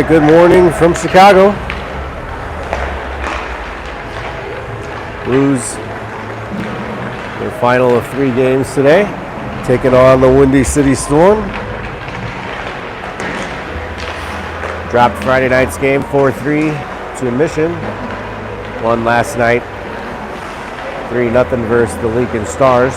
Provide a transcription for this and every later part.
right, good morning from Chicago. Blues, their final of 3 games today, taking on the Windy City Storm. Dropped Friday night's game 4-3 to Mission. Won last night 3-0 versus the Lincoln Stars.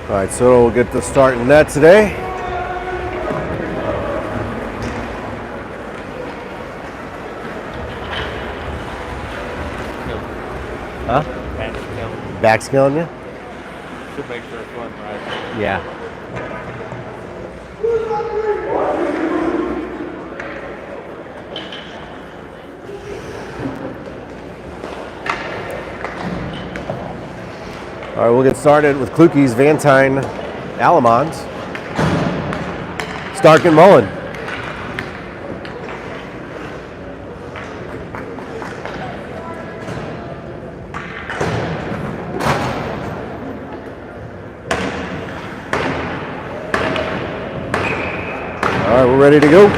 All right, so we'll get the start in net today. Huh? Backscaling you? Should make for a fun ride. Yeah. All right, we'll get started with Klukie's, Vantine, Alamons, Stark and Mullen. All right, we're ready to go.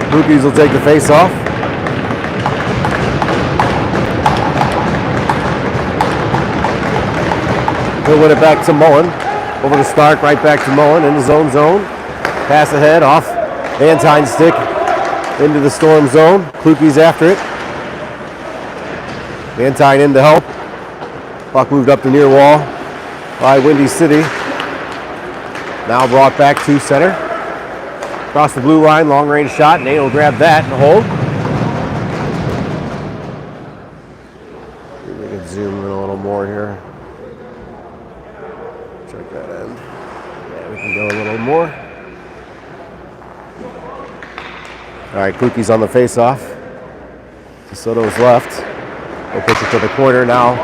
Klukie's will take the face off. He'll win it back to Mullen. Over to Stark, right back to Mullen in his own zone. Pass ahead, off Vantine's stick into the Storm zone. Klukie's after it. Vantine in to help. Puck moved up the near wall by Windy City. Now brought back to center. Across the blue line, long range shot. Nate will grab that and hold. Maybe we can zoom in a little more here. Check that end. Yeah, we can go a little more. All right, Klukie's on the face-off. DeSoto's left. He'll pitch it to the corner now.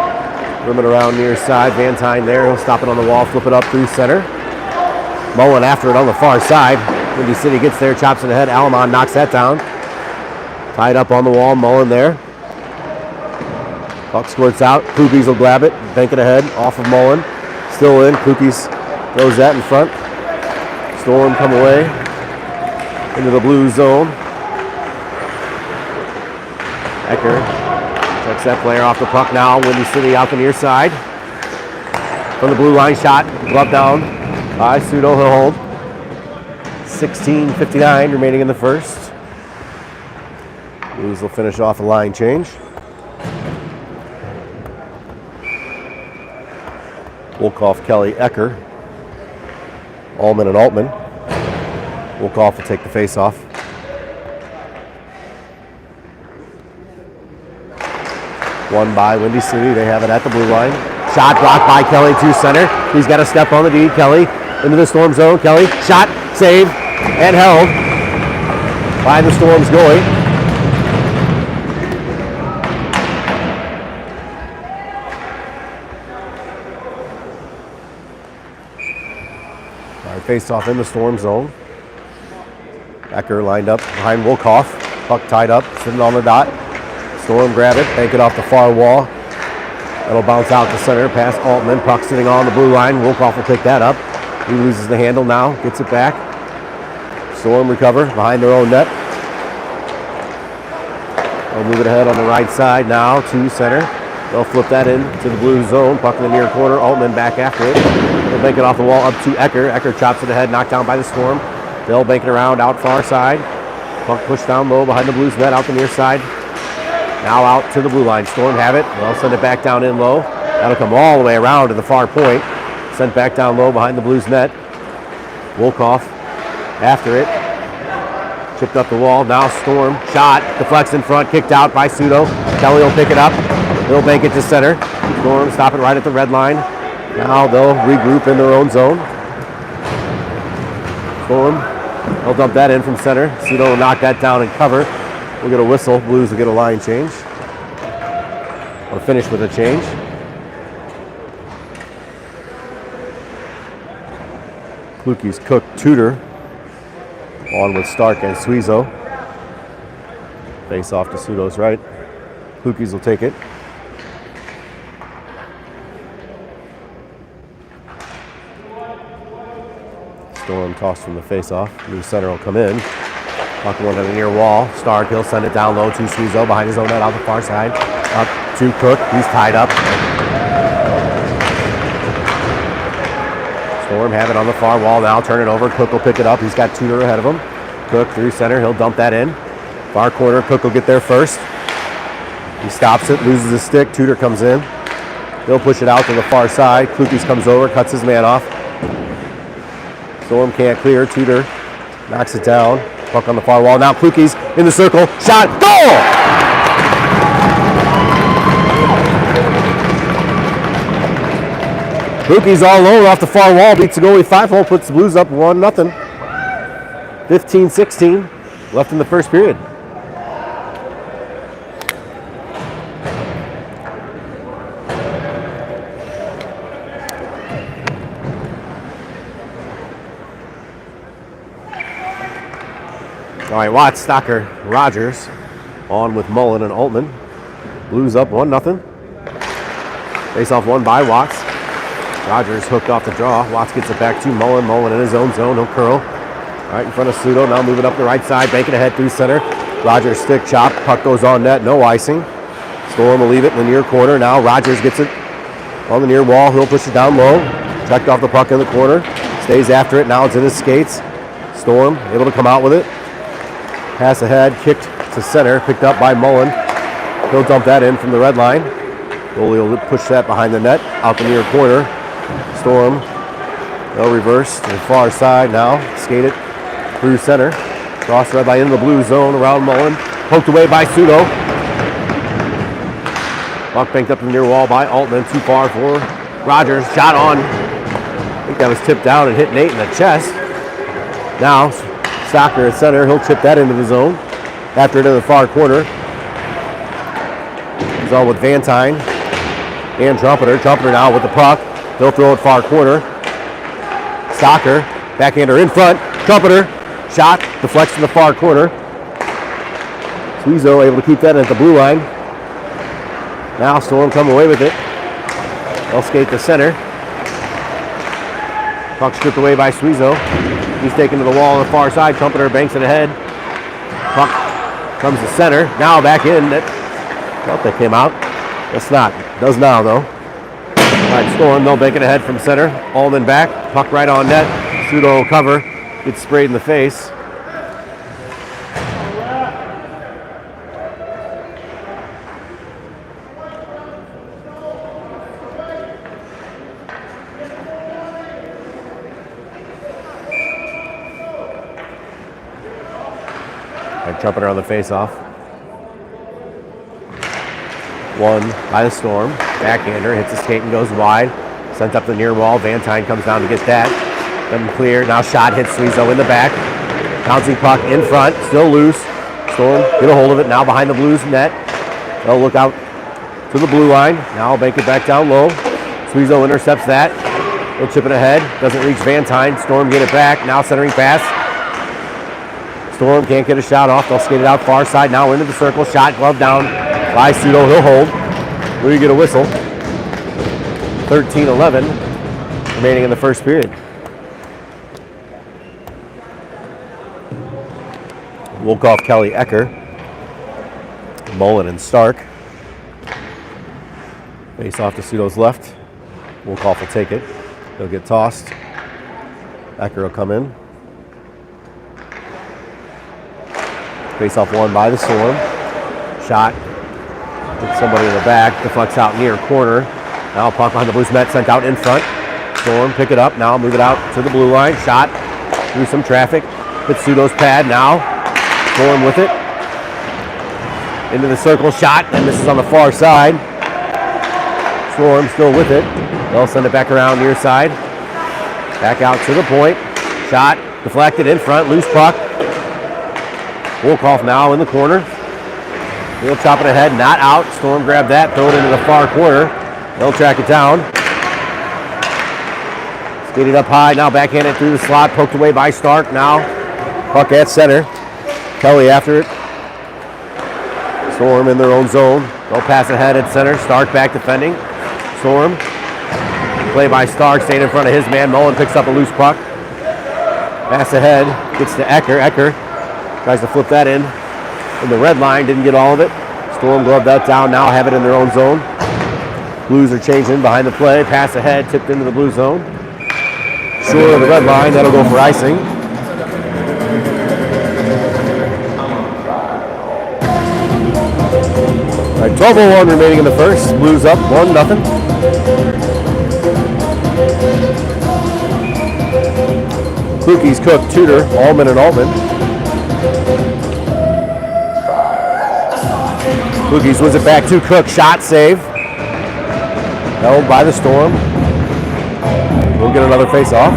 Rimming around near side. Vantine there. He'll stop it on the wall, flip it up through center. Mullen after it on the far side. Windy City gets there, chops it ahead. Alamon knocks that down. Tied up on the wall. Mullen there. Puck squirts out. Klukie's will grab it. Bank it ahead. Off of Mullen. Still in. Klukie's throws that in front. Storm come away into the blue zone. Ecker checks that player off the puck now. Windy City out the near side. From the blue line shot. Glove down by Pseudo. He'll hold. 16:59 remaining in the first. Blues will finish off a line change. Wolkoff, Kelly, Ecker, Allman and Altman. Wolkoff will take the face-off. Won by Windy City. They have it at the blue line. Shot blocked by Kelly to center. He's got a step on the D. Kelly into the Storm zone. Kelly, shot, save, and held by the Storm's goalie. Face off in the Storm zone. Ecker lined up behind Wolkoff. Puck tied up, sitting on the dot. Storm grab it, bank it off the far wall. That'll bounce out to center, past Altman. Puck sitting on the blue line. Wolkoff will pick that up. He loses the handle now, gets it back. Storm recover behind their own net. They'll move it ahead on the right side now to center. They'll flip that in to the blue zone. Puck in the near corner. Altman back after it. They'll bank it off the wall up to Ecker. Ecker chops it ahead, knocked down by the Storm. They'll bank it around out far side. Puck pushed down low behind the Blues net out the near side. Now out to the blue line. Storm have it. They'll send it back down in low. That'll come all the way around to the far point. Sent back down low behind the Blues net. Wolkoff after it. Chipped up the wall. Now Storm. Shot. Deflects in front. Kicked out by Pseudo. Kelly will pick it up. They'll bank it to center. Storm stop it right at the red line. Now they'll regroup in their own zone. Storm, they'll dump that in from center. Pseudo will knock that down and cover. We'll get a whistle. Blues will get a line change. Or finish with a change. Kluke's Cook, Tudor. On with Stark and Suizo. Face off to Pseudo's right. Kluke's will take it. Storm tossed from the face-off. New center will come in. Puck going to the near wall. Stark, he'll send it down low to Suizo behind his own net out the far side. Up to Cook. He's tied up. Storm have it on the far wall now. Turn it over. Cook will pick it up. He's got Tudor ahead of him. Cook through center. He'll dump that in. Far corner. Cook will get there first. He stops it. Loses his stick. Tudor comes in. He'll push it out to the far side. Kluke's comes over. Cuts his man off. Storm can't clear. Tudor knocks it down. Puck on the far wall. Now Kluke's in the circle. Shot. Goal! Kluke's all alone off the far wall. Beats the goalie 5-hole. Puts the Blues up 1-0. 15-16 left in the first period. All right, Watts, Stocker, Rogers on with Mullen and Altman. Blues up 1-0. Face off won by Watts. Rogers hooked off the draw. Watts gets it back to Mullen. Mullen in his own zone. He'll curl. Right in front of Pseudo. Now moving up the right side. Banking ahead through center. Rogers stick chop. Puck goes on net. No icing. Storm will leave it in the near corner. Now Rogers gets it on the near wall. He'll push it down low. Checked off the puck in the corner. Stays after it. Now it's in his skates. Storm able to come out with it. Pass ahead, kicked to center, picked up by Mullen. He'll dump that in from the red line. Goalie will push that behind the net, out the near corner. Storm, they'll reverse to the far side now. Skate it through center. Cross the red line into the blue zone around Mullen. Poked away by Pseudo. Puck banked up in the near wall by Altman. Too far for Rogers. Shot on. I think that was tipped down and hit Nate in the chest. Now, Stocker at center, he'll chip that into the zone. After it in the far corner. He's on with Vantine and Trumpeter. Trumpeter now with the puck. He'll throw it far corner. Stocker, backhander in front. Trumpeter, shot, deflects to the far corner. Suizo able to keep that at the blue line. Now Storm come away with it. They'll skate to center. Puck stripped away by Suizo. He's taken to the wall on the far side. Trumpeter banks it ahead. Puck comes to center. Now back in. Thought that came out. That's not. Does now though. All right, Storm. They'll bank it ahead from center. Allman back. Puck right on net. Pseudo will cover. Gets sprayed in the face. Trumpeter on the face-off. Won by the Storm. Backhander hits the skate and goes wide. Sent up the near wall. Vantine comes down to get that. Doesn't clear. Now shot hits Suizo in the back. Bouncing puck in front. Still loose. Storm get a hold of it. Now behind the Blues net. They'll look out to the blue line. Now bank it back down low. Suizo intercepts that. He'll chip it ahead. Doesn't reach Vantine. Storm get it back. Now centering pass. Storm can't get a shot off. They'll skate it out far side. Now into the circle. Shot, glove down by Pseudo. He'll hold. We get a whistle. 13-11 remaining in the first period. Wolkoff, Kelly, Ecker, Mullen, and Stark. Face off to Pseudo's left. Wolkoff will take it. He'll get tossed. Ecker will come in. Face off won by the Storm. Shot. Hits somebody in the back. Deflects out near corner. Now puck behind the Blues net sent out in front. Storm pick it up. Now move it out to the blue line. Shot through some traffic. Hits Pseudo's pad now. Storm with it. Into the circle. Shot. And this is on the far side. Storm still with it. They'll send it back around near side. Back out to the point. Shot. Deflected in front. Loose puck. Wolkoff now in the corner. He'll chop it ahead, not out. Storm grabbed that, throw it into the far corner. They'll track it down. Skated up high, now backhanded through the slot, poked away by Stark. Now puck at center. Kelly after it. Storm in their own zone. They'll pass ahead at center. Stark back defending. Storm. Play by Stark, staying in front of his man. Mullen picks up a loose puck. Pass ahead, gets to Ecker. Ecker tries to flip that in the red line, didn't get all of it. Storm gloved that down, now have it in their own zone. Blues are changing behind the play. Pass ahead, tipped into the blue zone. Short of the red line, that'll go for icing. All right, 12:01 remaining in the first. Blues up 1-0. Kluke's Cook, Tudor, Allman, and Altman. Kluke's wins it back to Cook. Shot save. Held by the Storm. We'll get another face-off.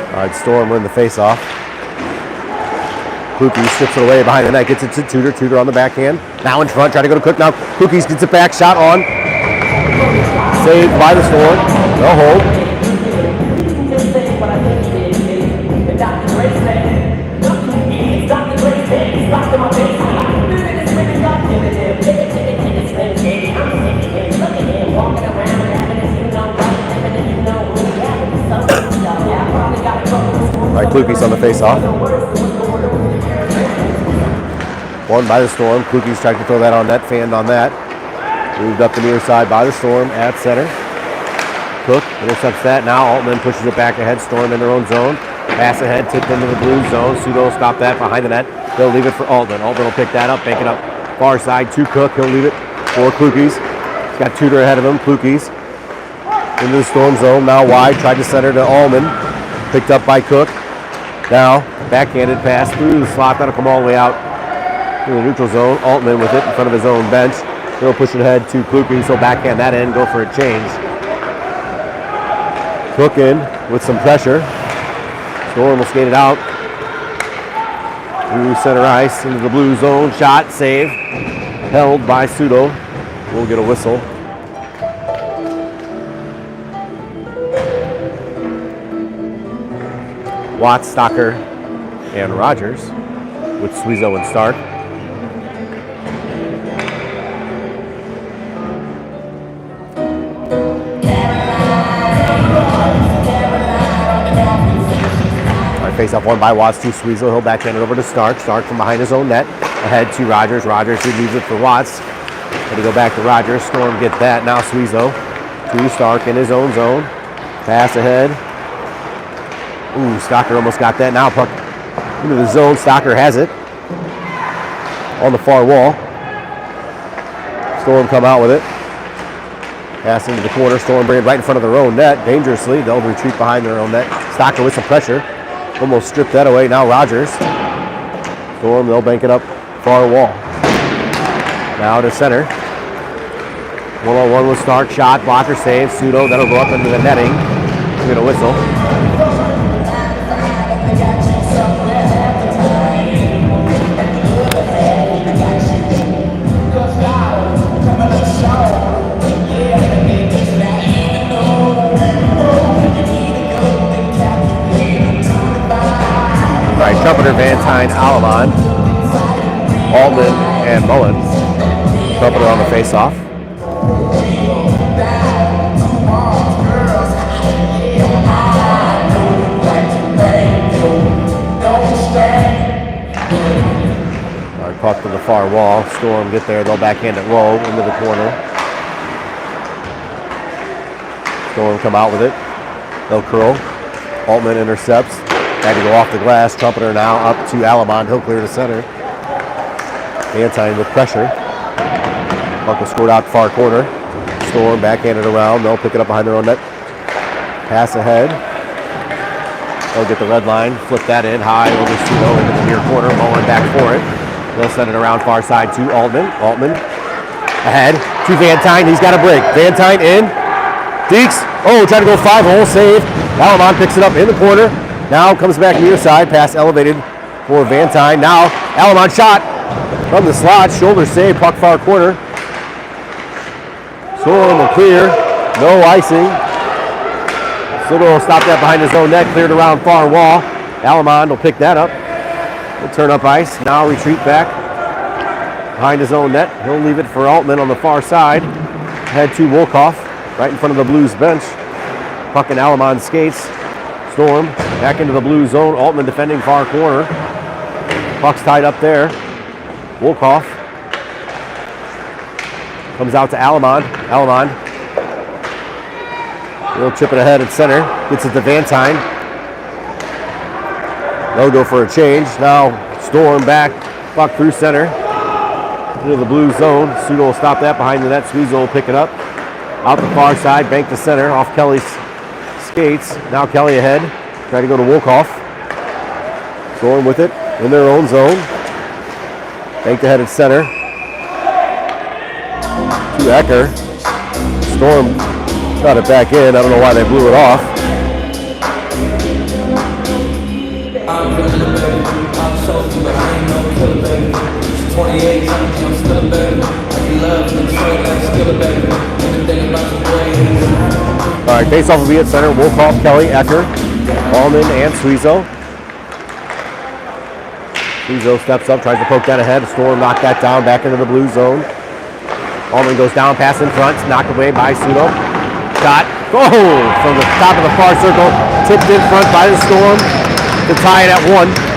All right, Storm win the face-off. Kluke strips it away behind the net, gets it to Tudor. Tudor on the backhand. Now in front, trying to go to Cook. Now Kluke gets it back, shot on. Saved by the Storm. No hold. All right, Kluke's on the face-off. Won by the Storm. Kluke's tried to throw that on net, fanned on that. Moved up the near side by the Storm at center. Cook intercepts that. Now Altman pushes it back ahead. Storm in their own zone. Pass ahead, tipped into the blue zone. Pseudo stop that behind the net. They'll leave it for Altman. Altman will pick that up, bank it up far side to Cook. He'll leave it for Kluke's. He's got Tudor ahead of him. Kluke's into the Storm zone. Now wide. Tried to center to Allman. Picked up by Cook. Now backhanded pass through the slot. That'll come all the way out in the neutral zone. Altman with it in front of his own bench. He'll push it ahead to Kluke. He'll backhand that in, go for a change. Cook in with some pressure. Storm will skate it out through center ice into the blue zone. Shot, save, held by Pseudo. We'll get a whistle. Watts, Stocker, and Rogers with Suizo and Stark. Face off one by Watts to Suizo. He'll backhand it over to Stark. Stark from behind his own net. Ahead to Rogers. Rogers who leaves it for Watts. Going to go back to Rogers. Storm get that. Now Suizo to Stark in his own zone. Pass ahead. Ooh, Stocker almost got that. Now puck into the zone. Stocker has it on the far wall. Storm come out with it. Pass into the corner. Storm bring it right in front of their own net. Dangerously. They'll retreat behind their own net. Stocker with some pressure. Almost stripped that away. Now Rogers. Storm, they'll bank it up far wall. Now to center. 1-on-1 with Stark. Shot, blocker, save. Pseudo, that'll go up into the netting. We'll get a whistle. Trumpeter, Vantine, Alamon, Altman, and Mullen. Trumpeter on the face-off. All right, puck to the far wall. Storm get there. They'll backhand it low into the corner. Storm come out with it. They'll curl. Altman intercepts. Had to go off the glass. Trumpeter now up to Alamon. He'll clear to center. Vantine with pressure. Puck will scored out far corner. Storm backhanded around. They'll pick it up behind their own net. Pass ahead. They'll get the red line, flip that in high over Sudo into the near corner. Mullen back for it. They'll send it around far side to Altman. Altman ahead to Van Tine. He's got a break. Van Tine in. Deeks. Oh, trying to go 5-hole save. Alamon picks it up in the corner. Now comes back near side. Pass elevated for Van Tine. Now Alamon shot from the slot. Shoulder save. Puck far corner. Storm will clear. No icing. Sudo will stop that behind his own net. Cleared around far wall. Alamon will pick that up. He'll turn up ice. Now retreat back behind his own net. He'll leave it for Altman on the far side. Head to Wolkoff right in front of the Blues bench. Puck in Alamon's skates. Storm back into the blue zone. Altman defending far corner. Puck's tied up there. Wolkoff comes out to Alamon. Alamon. He'll chip it ahead at center. Gets it to Van Tine. They'll go for a change. Now Storm back. Puck through center. Into the blue zone. Sudo will stop that behind the net. Sweezel will pick it up. Out the far side. Bank to center. Off Kelly's skates. Now Kelly ahead. Trying to go to Wolkoff. Storm with it in their own zone. Bank ahead at center. To Ecker. Storm got it back in. I don't know why they blew it off. All right, face-off will be at center. Wolkoff, Kelly, Ecker, Allman, and Sweezo. Sweezo steps up, tries to poke that ahead. Storm knocked that down back into the blue zone. Allman goes down, pass in front, knocked away by Sudo. Shot, oh, from the top of the far circle, tipped in front by the Storm to tie it at 1.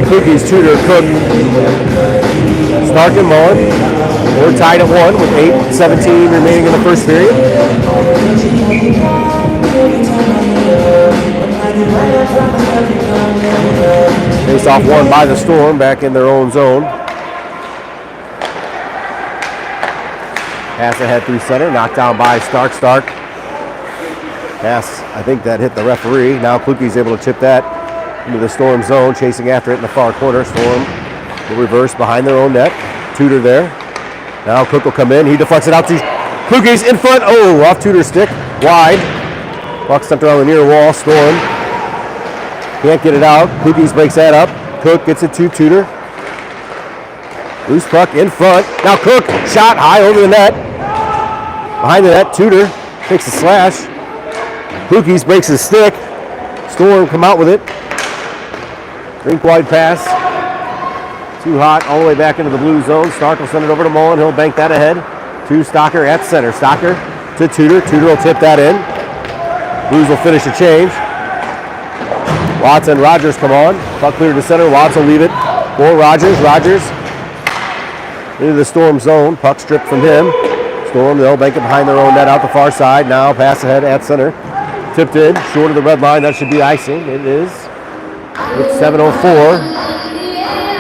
Cookies, Tudor, Cook, Stark, and Mullen. We're tied at 1 with 8:17 remaining in the first period. Face off won by the Storm back in their own zone. Pass ahead through center, knocked down by Stark. Stark. Pass, I think that hit the referee. Now Kluge's able to chip that into the Storm zone, chasing after it in the far corner. Storm will reverse behind their own net. Tudor there. Now Cook will come in. He deflects it out to Kluge's in front. Oh, off Tudor's stick. Wide. Puck stepped around the near wall. Storm can't get it out. Kluge's breaks that up. Cook gets it to Tudor. Loose puck in front. Now Cook shot high over the net. Behind the net, Tudor takes a slash. Kluge's breaks his stick. Storm come out with it. Rink wide pass. Too hot all the way back into the blue zone. Stark will send it over to Mullen. He'll bank that ahead to Stocker at center. Stocker to Tudor. Tudor will tip that in. Blues will finish the change. Watts and Rogers come on. Puck clear to center. Watts will leave it for Rogers. Rogers into the Storm zone. Puck stripped from him. Storm, they'll bank it behind their own net out the far side. Now pass ahead at center. Tipped in, short of the red line. That should be icing. It is. With 7:04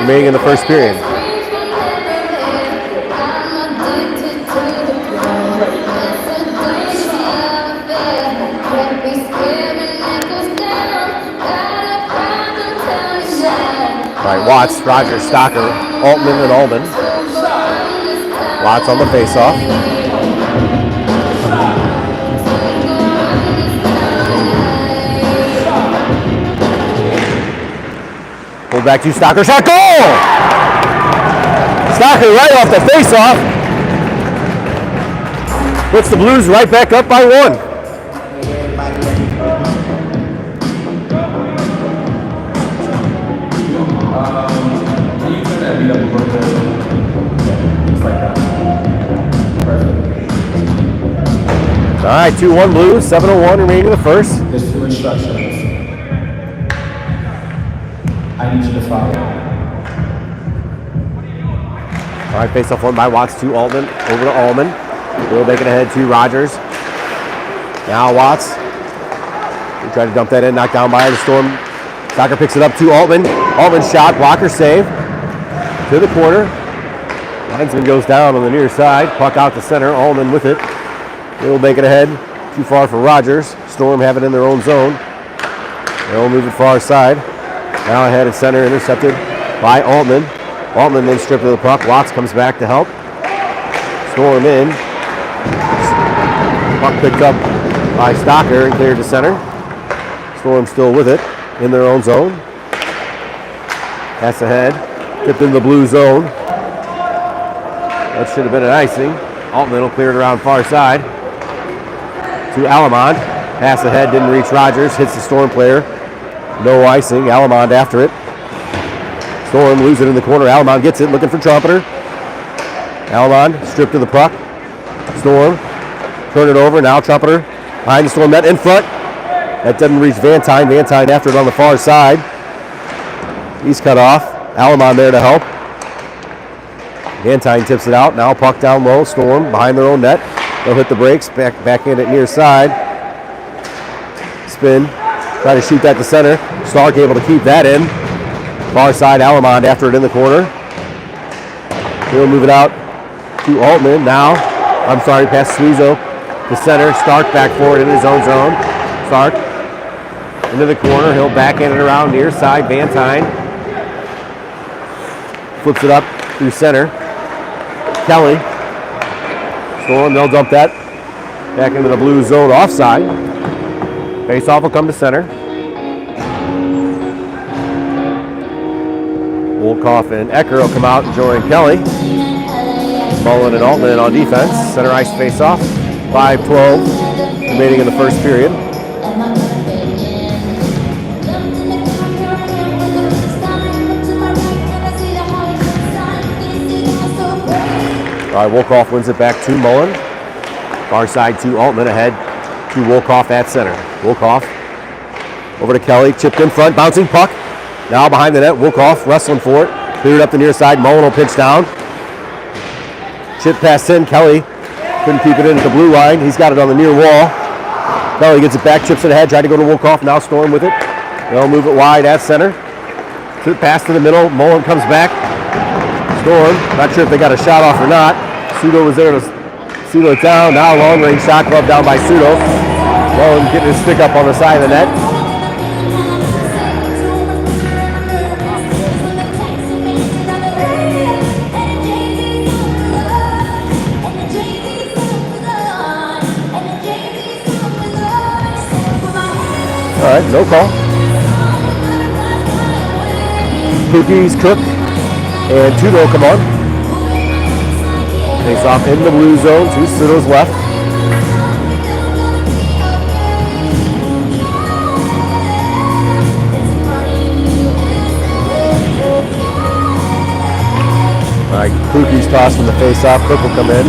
remaining in the first period. All right, Watts, Rogers, Stocker, Altman, and Allman. Watts on the faceoff. Pulled back to Stocker. Shot goal! Stocker right off the faceoff. Puts the Blues right back up by 1. All right, 2-1 Blues, 7:01 remaining in the first. There's 2 instructions. I need you to follow. All right, face off one by Watts to Altman, over to Allman. We'll make it ahead to Rogers. Now Watts They try to dump that in, knocked down by the Storm. Stocker picks it up to Altman. Altman's shot, blocker save. To the corner. Linesman goes down on the near side. Puck out to center. Altman with it. They'll make it ahead. Too far for Rogers. Storm have it in their own zone. They'll move it far side. Now ahead at center, intercepted by Altman. Altman then stripped of the puck. Watts comes back to help. Storm in. Puck picked up by Stocker and cleared to center. Storm still with it in their own zone. Pass ahead. Tipped in the blue zone. That should have been an icing. Altman will clear it around far side. To Alamond. Pass ahead, didn't reach Rogers. Hits the Storm player. No icing. Alamond after it. Storm loses it in the corner. Alamond gets it, looking for Trumpeter. Alamond stripped of the puck. Storm turn it over. Now Trumpeter behind the Storm net in front. That doesn't reach Van Tine. Van Tine after it on the far side. He's cut off. Alamond there to help. Van Tine tips it out. Now puck down low. Storm behind their own net. They'll hit the brakes. Back in at near side. Spin. Try to shoot that to center. Stark able to keep that in. Far side, Alamond after it in the corner. He'll move it out to Altman. Now, past Suizo to center. Stark back forward in his own zone. Stark into the corner. He'll back in and around near side. Van Tine flips it up through center. Kelly. Storm, they'll dump that back into the blue zone offside. Face-off will come to center. Wolkoff and Ecker will come out and join Kelly. Mullen and Altman on defense. Center ice face-off. 5:12 remaining in the first period. All right, Wolkoff wins it back to Mullen. Far side to Altman, ahead to Wolkoff at center. Wolkoff over to Kelly, chipped in front, bouncing puck. Now behind the net, Wolkoff wrestling for it. Cleared up the near side, Mullen will pitch down. Chip pass in, Kelly couldn't keep it in at the blue line. He's got it on the near wall. Kelly gets it back, chips it ahead, tried to go to Wolkoff, now Storm with it. They'll move it wide at center. Pass to the middle, Mullen comes back. Storm, not sure if they got a shot off or not. Sudo was there to Sudo it down. Now long range shot glove down by Sudo. Mullen getting his stick up on the side of the net. All right, no call. Cookies, Cook, and Tudo come on. Face off in the blue zone to Sudo's left. All right, Cookies toss from the face off. Cook will come in.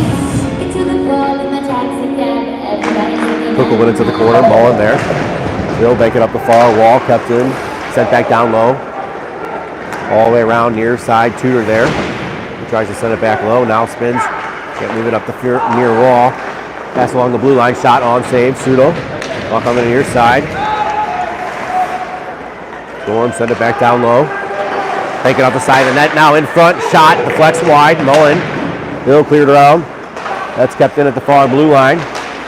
Cook will win it to the corner. Mullen there. He'll bank it up the far wall. Kept in. Sent back down low. All the way around near side. Tudor there. He tries to send it back low. Now spins. Can't move it up the near wall. Pass along the blue line. Shot on save. Sudo. Walk on the near side. Storm send it back down low. Bank it off the side of the net. Now in front. Shot. Deflects wide. Mullen. He'll clear it around. That's kept in at the far blue line.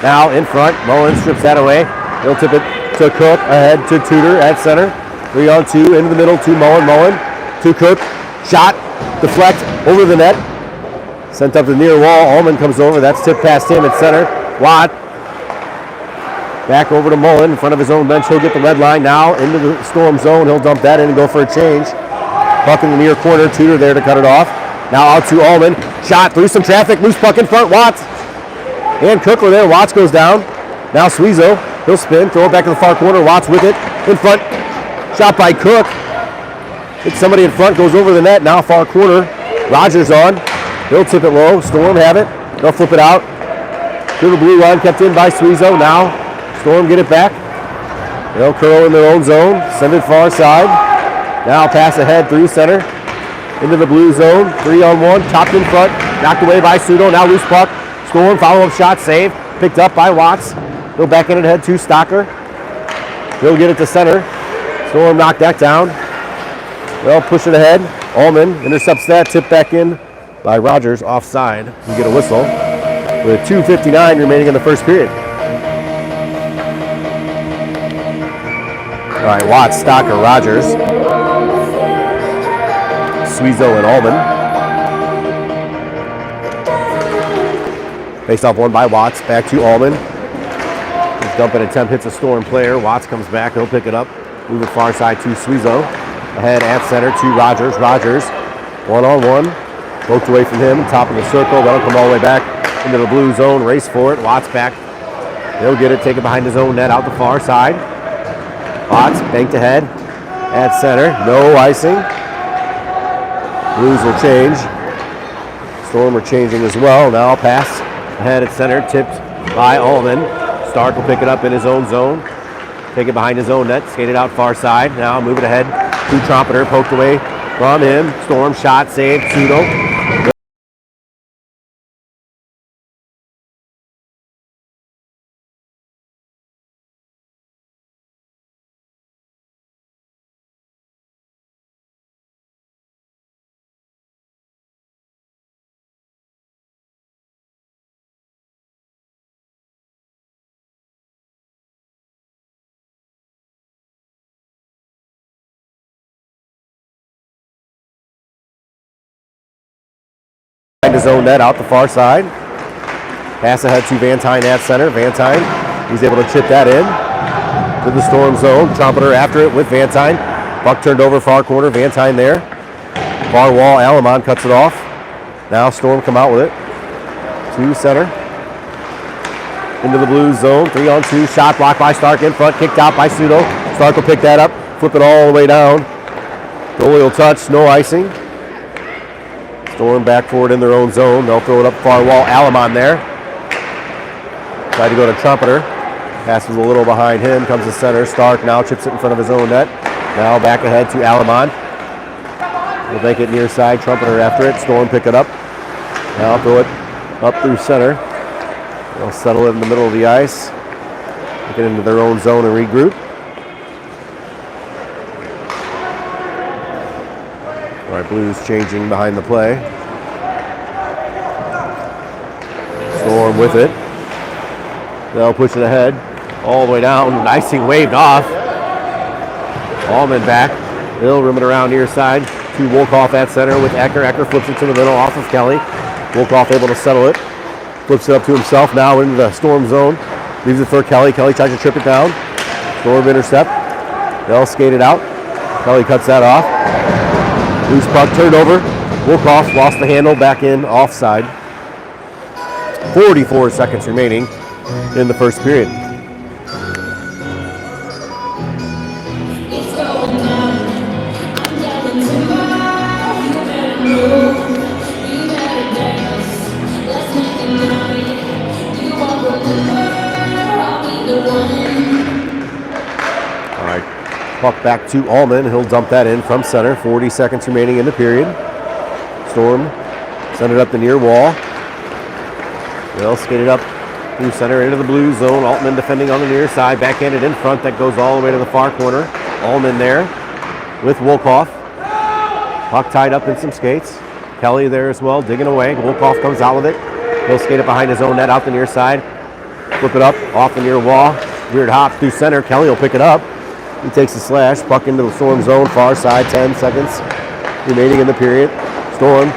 Now in front. Mullen strips that away. He'll tip it to Cook. Ahead to Tudor at center. 3-on-2. Into the middle to Mullen. Mullen to Cook. Shot. Deflect over the net. Sent up the near wall. Ullman comes over. That's tipped past him at center. Watt. Back over to Mullen in front of his own bench. He'll get the red line now into the Storm zone. He'll dump that in and go for a change. Puck in the near corner. Tudor there to cut it off. Now out to Ullman. Shot through some traffic. Loose puck in front. Watts. And Cook were there. Watts goes down. Now Suizo. He'll spin. Throw it back to the far corner. Watts with it. In front. Shot by Cook. Hits somebody in front. Goes over the net. Now far corner. Rogers on. He'll tip it low. Storm have it. They'll flip it out. To the blue line. Kept in by Suizo. Now Storm get it back. They'll curl in their own zone. Send it far side. Now pass ahead through center. Into the blue zone. 3-on-1. Chopped in front. Knocked away by Sudo. Now loose puck. Storm follow-up shot. Save. Picked up by Watts. Go back in and head to Stocker. He'll get it to center. Storm knocked that down. They'll push it ahead. Allman intercepts that. Tip back in by Rogers offside. We get a whistle with 2:59 remaining in the first period. All right, Watts, Stocker, Rogers, Suizo, and Allman. Face off one by Watts. Back to Allman. His dumping attempt hits a Storm player. Watts comes back. He'll pick it up. Move it far side to Suizo. Ahead at center to Rogers. Rogers, one-on-one. Poked away from him. Top of the circle. That'll come all the way back into the blue zone. Race for it. Watts back. He'll get it. Take it behind his own net out the far side. Watts banked ahead at center. No icing. Blues will change. Storm are changing as well. Now pass ahead at center. Tipped by Allman. Stark will pick it up in his own zone. Take it behind his own net. Skate it out far side. Now move it ahead to Trumpeter. Poked away from him. Storm shot saved. Pseudo. His own net out the far side. Pass ahead to Van Tine at center. Van Tine, he's able to chip that in to the Storm zone. Trumpeter after it with Van Tine. Buck turned over far corner. Van Tine there. Far wall. Alamon cuts it off. Now Storm come out with it. To center. Into the blue zone. 3-on-2. Shot blocked by Stark in front. Kicked out by Pseudo. Stark will pick that up. Flip it all the way down. Goalie will touch. No icing. Storm back forward in their own zone. They'll throw it up far wall. Alamon there. Tried to go to Trumpeter. Passes a little behind him. Comes to center. Stark now chips it in front of his own net. Now back ahead to Alamon. Will make it near side. Trumpeter after it. Storm pick it up. Now throw it up through center. They'll settle it in the middle of the ice. Take it into their own zone and regroup. All right, Blues changing behind the play. Storm with it. They'll push it ahead all the way down. Icing waved off. Allman back. They'll rim it around near side to Wolkoff at center with Ecker. Ecker flips it to the middle off of Kelly. Wolkoff able to settle it. Flips it up to himself now into the Storm zone. Leaves it for Kelly. Kelly tries to trip it down. Storm intercept. They'll skate it out. Kelly cuts that off. Loose puck turned over. Wolkoff lost the handle, back in offside. 44 seconds remaining in the first period. All right, puck back to Allman. He'll dump that in from center. 40 seconds remaining in the period. Storm send it up the near wall. They'll skate it up through center into the blue zone. Altman defending on the near side. Backhanded in front. That goes all the way to the far corner. Allman there with Wolkoff. Puck tied up in some skates. Kelly there as well, digging away. Wolkoff comes out with it. He'll skate it behind his own net out the near side. Flip it up off the near wall. Weird hop through center. Kelly will pick it up. He takes the slash. Puck into the Storm zone. Far side. 10 seconds remaining in the period. Storm.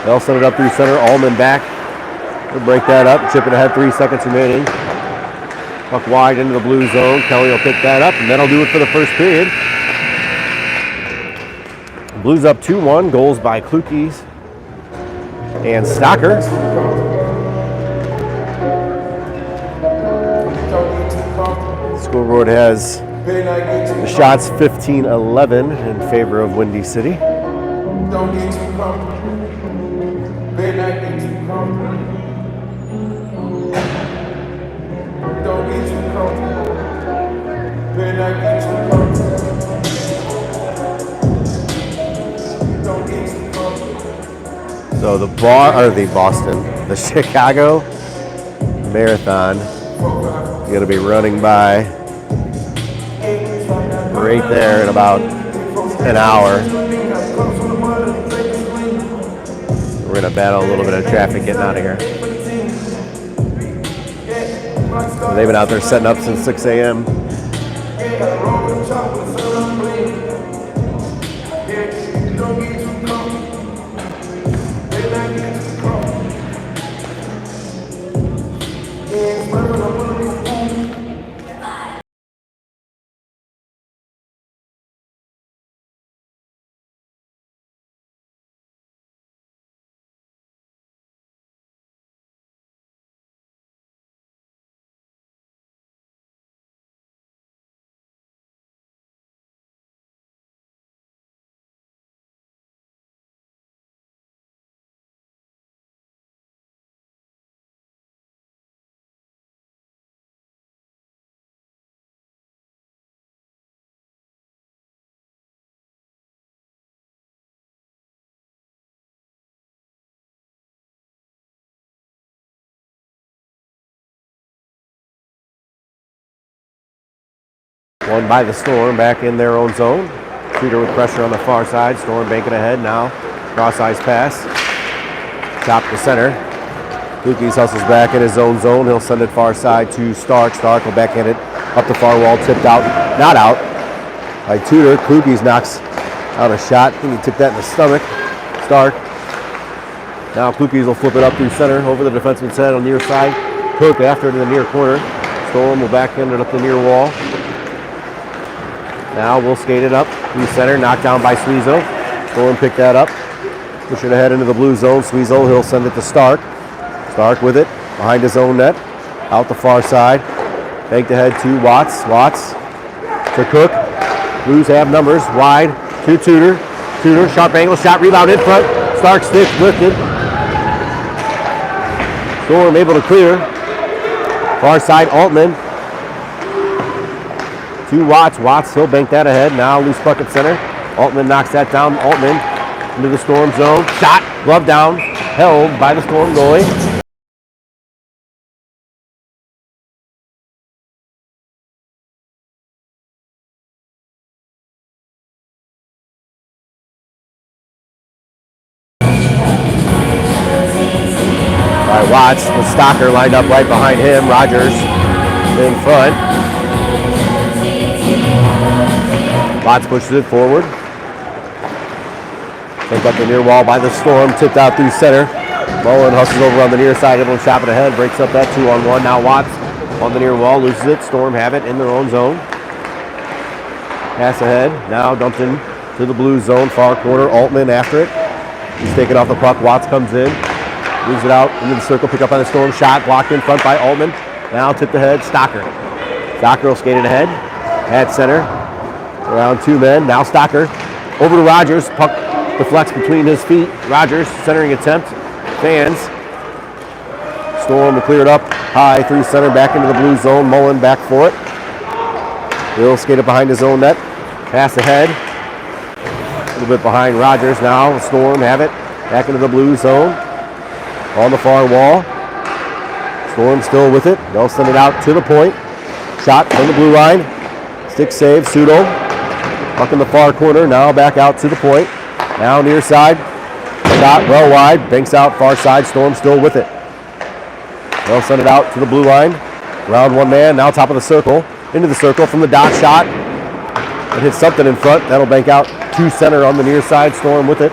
They'll send it up through center. Allman back. They'll break that up. Chip it ahead. 3 seconds remaining. Puck wide into the blue zone. Kelly will pick that up, and that'll do it for the first period. Blues up 2-1. Goals by Klukes and Stocker. Scoreboard has the shots 15-11 in favor of Windy City. Don't get too comfortable. Better not get too comfortable. Don't get too comfortable. Better not get too comfortable. Don't get too comfortable. So the Chicago Marathon is going to be running by right there in about an hour. We're gonna battle a little bit of traffic getting out of here. They've been out there setting up since 6 a.m. One by the Storm back in their own zone. Shooter with pressure on the far side. Storm banking ahead now. Cross-ice pass. Chop to center. Lukey's hustles back in his own zone. He'll send it far side to Stark. Stark will backhand it up the far wall. Tipped out. Not out. By Tudor. Lukey's knocks out a shot. I think he took that in the stomach. Stark. Now Lukey's will flip it up through center. Over the defenseman's head on the near side. Cook after it in the near corner. Storm will backhand it up the near wall. Now we'll skate it up through center, knocked down by Sweezo. Storm pick that up, push it ahead into the blue zone. Sweezo, he'll send it to Stark. Stark with it, behind his own net, out the far side. Banked ahead to Watts. Watts to Cook. Blues have numbers, wide to Tudor. Tudor, sharp angle shot, rebound in front. Stark stick lifted. Storm able to clear. Far side, Altman. To Watts. Watts, he'll bank that ahead. Now loose puck at center. Altman knocks that down. Altman into the Storm zone. Shot, glove down, held by the Storm goalie. All right, Watts with Stocker lined up right behind him. Rogers in front. Watts pushes it forward. Picked up the near wall by the Storm, tipped out through center. Mullen hustles over on the near side, able to chop it ahead, breaks up that 2-on-1. Now Watts on the near wall, loses it. Storm have it in their own zone. Pass ahead, now dumped in to the blue zone, far corner. Altman after it. He's taking off the puck. Watts comes in, moves it out into the circle, pick up on the Storm shot, blocked in front by Altman. Now tipped ahead, Stocker. Stocker will skate it ahead, at center. Around two men, now Stocker. Over to Rogers, puck deflects between his feet. Rogers, centering attempt, fans. Storm to clear it up, high through center, back into the blue zone. Mullen back for it. He'll skate it behind his own net. Pass ahead. A little bit behind Rogers now. Storm have it, back into the blue zone. On the far wall. Storm still with it. They'll send it out to the point. Shot from the blue line. Stick save, Pseudo. Puck in the far corner, now back out to the point. Now near side. Shot well wide, banks out far side. Storm still with it. They'll send it out to the blue line. Round one man, now top of the circle. Into the circle from the dot shot. It hits something in front. That'll bank out to center on the near side. Storm with it.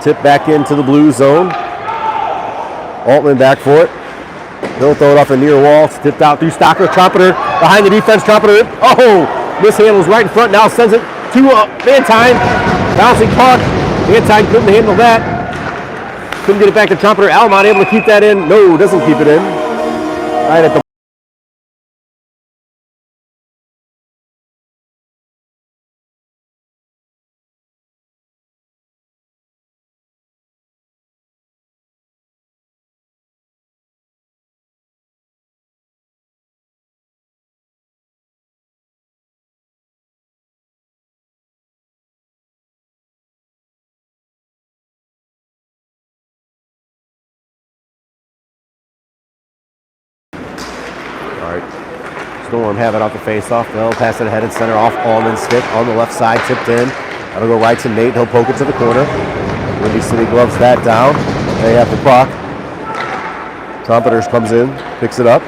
Tip back into the blue zone. Altman back for it. He'll throw it off the near wall. It's tipped out through Stocker. Trumpeter behind the defense. Trumpeter. Oh! Mishandles right in front. Now sends it to Vantine. Bouncing puck. Vantine couldn't handle that. Couldn't get it back to Trumpeter. Almont able to keep that in. No, doesn't keep it in. Right at the Storm have it off the face-off. They'll pass it ahead and center off Allman's stick on the left side, tipped in. That'll go right to Nate. He'll poke it to the corner. Windy City gloves that down. They have the puck. Trumpeters comes in, picks it up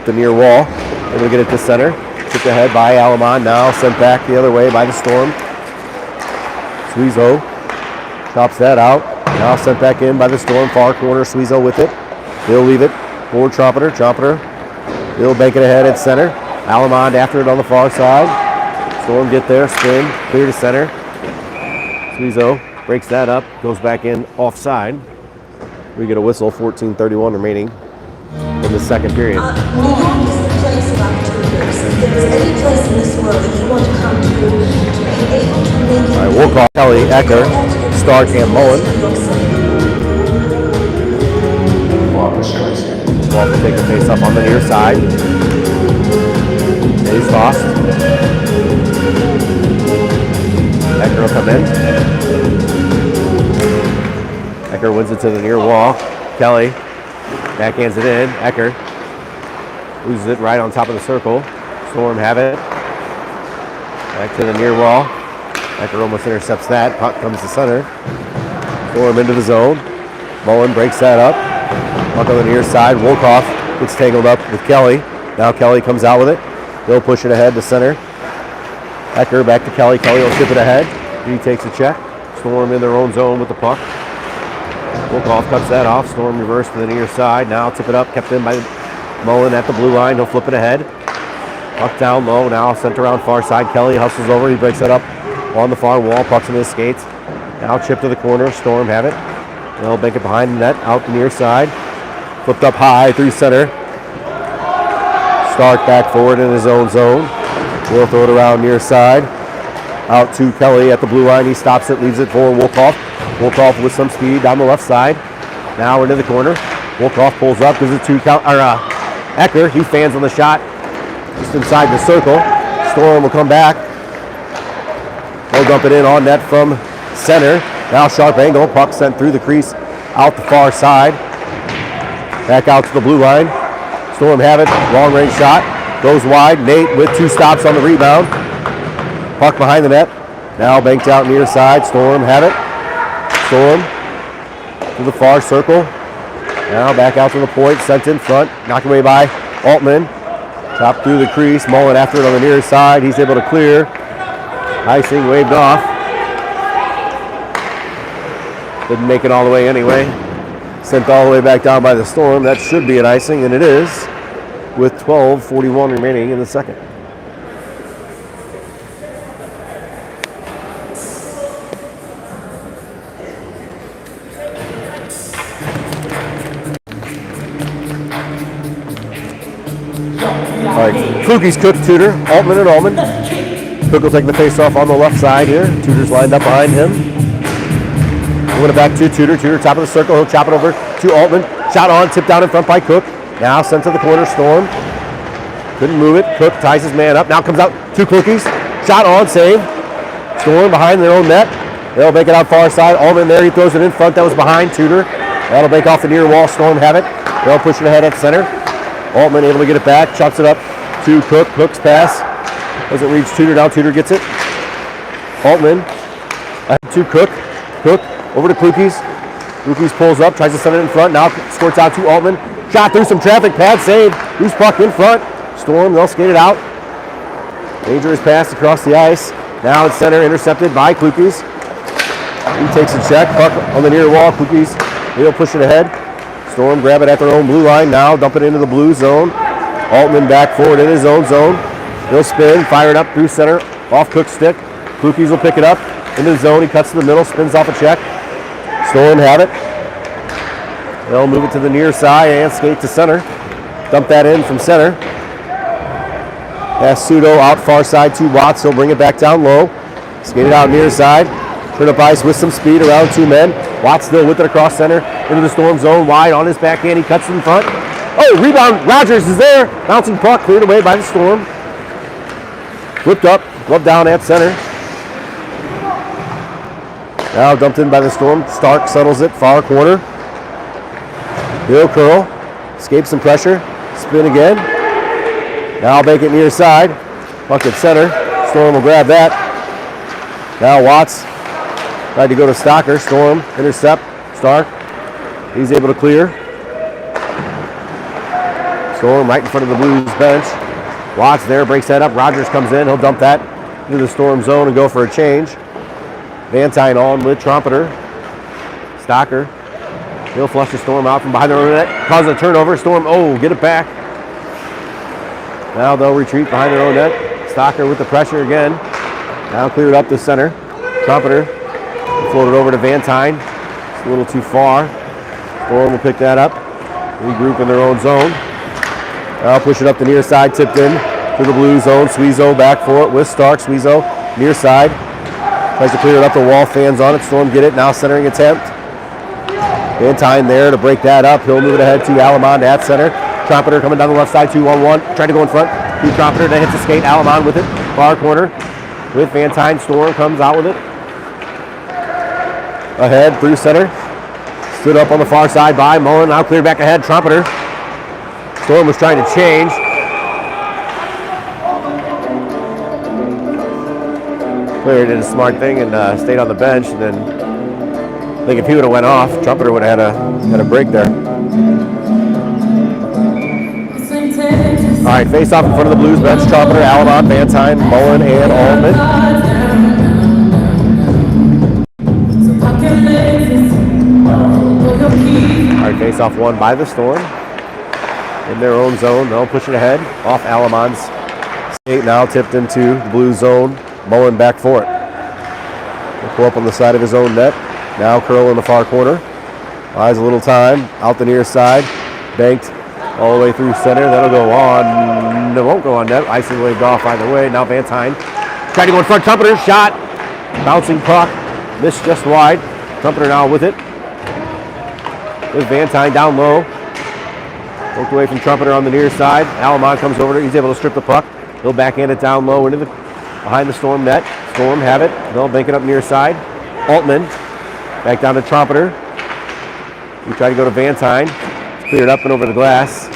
the near wall. They're going to get it to center. Tipped ahead by Alamon. Now sent back the other way by the Storm. Suizo chops that out. Now sent back in by the Storm. Far corner. Suizo with it. He'll leave it for Trumpeter. Trumpeter. He'll bank it ahead at center. Alamond after it on the far side. Storm get there. Spin. Clear to center. Suizo breaks that up. Goes back in offside. We get a whistle. 14:31 remaining in the second period. New York is the place of opportunities. If there is any place in this world that you want to come to be able to make it. All right, we'll call Kelly, Ecker, Stark, and Mullen. Ball will take the face up on the near side. He's tossed. Ecker will come in. Ecker wins it to the near wall. Kelly backhands it in. Ecker loses it right on top of the circle. Storm have it. Back to the near wall. Ecker almost intercepts that. Puck comes to center. Storm into the zone. Mullen breaks that up. Puck on the near side. Wolkoff gets tangled up with Kelly. Now Kelly comes out with it. They'll push it ahead to center. Ecker back to Kelly. Kelly will chip it ahead. He takes a check. Storm in their own zone with the puck. Wolkoff cuts that off. Storm reverse to the near side. Now tip it up. Kept in by Mullen at the blue line. He'll flip it ahead. Puck down low. Now sent around far side. Kelly hustles over. He breaks it up on the far wall. Puck's in his skates. Now chip to the corner. Storm have it. They'll bank it behind the net. Out the near side. Flipped up high through center. Stark back forward in his own zone. We'll throw it around near side. Out to Kelly at the blue line. He stops it, leaves it for Wolkoff. Wolkoff with some speed down the left side. Now into the corner. Wolkoff pulls up, gives it to Ecker. He fans on the shot just inside the circle. Storm will come back. They'll dump it in on net from center. Now sharp angle. Puck sent through the crease out the far side. Back out to the blue line. Storm have it. Long range shot. Goes wide. Nate with two stops on the rebound. Puck behind the net. Now banked out near side. Storm have it. Storm to the far circle. Now back out to the point. Sent in front. Knocked away by Altman. Chopped through the crease. Mullen after it on the near side. He's able to clear. Icing waved off. Didn't make it all the way anyway. Sent all the way back down by the Storm. That should be an icing, and it is, with 12:41 remaining in the second. All right, Fluky's Cook, Tudor, Altman and Allman. Cook will take the face-off on the left side here. Tudor's lined up behind him. Moving it back to Tudor. Tudor, top of the circle. He'll chop it over to Altman. Shot on, tipped down in front by Cook. Now sent to the corner. Storm couldn't move it. Cook ties his man up. Now comes out two Cookies. Shot on, save. Storm behind their own net. They'll make it out far side. Altman there. He throws it in front. That was behind Tudor. That'll break off the near wall. Storm have it. They'll push it ahead at center. Altman able to get it back. Chops it up to Cook. Cook's pass doesn't reach Tudor. Now Tudor gets it. Altman to Cook. Cook over to Klukes. Klukes pulls up, tries to send it in front. Now squirts out to Altman. Shot through some traffic. Pad save. Loose puck in front. Storm, they'll skate it out. Dangerous pass across the ice. Now it's center, intercepted by Klukes. He takes a check. Puck on the near wall. Klukes, he'll push it ahead. Storm grab it at their own blue line. Now dump it into the blue zone. Altman back forward in his own zone. He'll spin, fire it up through center. Off Cook's stick. Klukes will pick it up. Into the zone, he cuts to the middle, spins off a check. Storm have it. They'll move it to the near side and skate to center. Dump that in from center. Pass Pseudo out far side to Watts. He'll bring it back down low. Skate it out near side. Turn up ice with some speed around two men. Watts still with it across center. Into the Storm zone, wide on his backhand. He cuts in front. Oh, rebound. Rogers is there. Bouncing puck, cleared away by the Storm. Flipped up, glove down at center. Now dumped in by the Storm. Stark settles it, far corner. He'll curl, escape some pressure, spin again. Now bank it near side. Puck at center. Storm will grab that. Now Watts tried to go to Stocker. Storm, intercept. Stark. He's able to clear. Storm right in front of the Blues bench. Watts there, breaks that up. Rogers comes in. He'll dump that into the Storm zone and go for a change. Van Tine on with Trumpeter. Stocker. He'll flush the Storm out from behind the net. Cause a turnover. Storm, get it back. Now they'll retreat behind their own net. Stocker with the pressure again. Now cleared up the center. Trumpeter floated over to Van Tine. It's a little too far. Storm will pick that up. Regroup in their own zone. Now push it up the near side. Tipped in to the blue zone. Suizo back for it with Stark. Suizo near side. Tries to clear it up the wall. Fans on it. Storm get it. Now centering attempt. Van Tine there to break that up. He'll move it ahead to Alamond at center. Trumpeter coming down the left side, 2-1-1. Trying to go in front. To Trumpeter, then hits the skate. Alamond with it. Far corner with Van Tine. Storm comes out with it. Ahead through center. Stood up on the far side by Mullen. Now cleared back ahead. Trumpeter. Storm was trying to change. Player did a smart thing and stayed on the bench. And then I think if he would have went off, Trumpeter would have had a break there. All right, face off in front of the Blues bench. Trumpeter, Alamont, Van Tine, Mullen, and Allman. All right, face off won by the Storm. In their own zone, they'll push it ahead. Off Alamond's skate, now tipped into the Blues zone. Mullen back for it. He'll pull up on the side of his own net. Now curl in the far corner. Buys a little time. Out the near side. Banked all the way through center. That'll go on. It won't go on net. Icing waved off either way. Now Van Tine trying to go in front. Trumpeter shot. Bouncing puck. Missed just wide. Trumpeter now with it. With Van Tine down low. Poked away from Trumpeter on the near side. Alamont comes over. He's able to strip the puck. He'll backhand it down low into the behind the Storm net. Storm have it. They'll bank it up near side. Altman back down to Trumpeter. He tried to go to Van Tine. Cleared up and over the glass.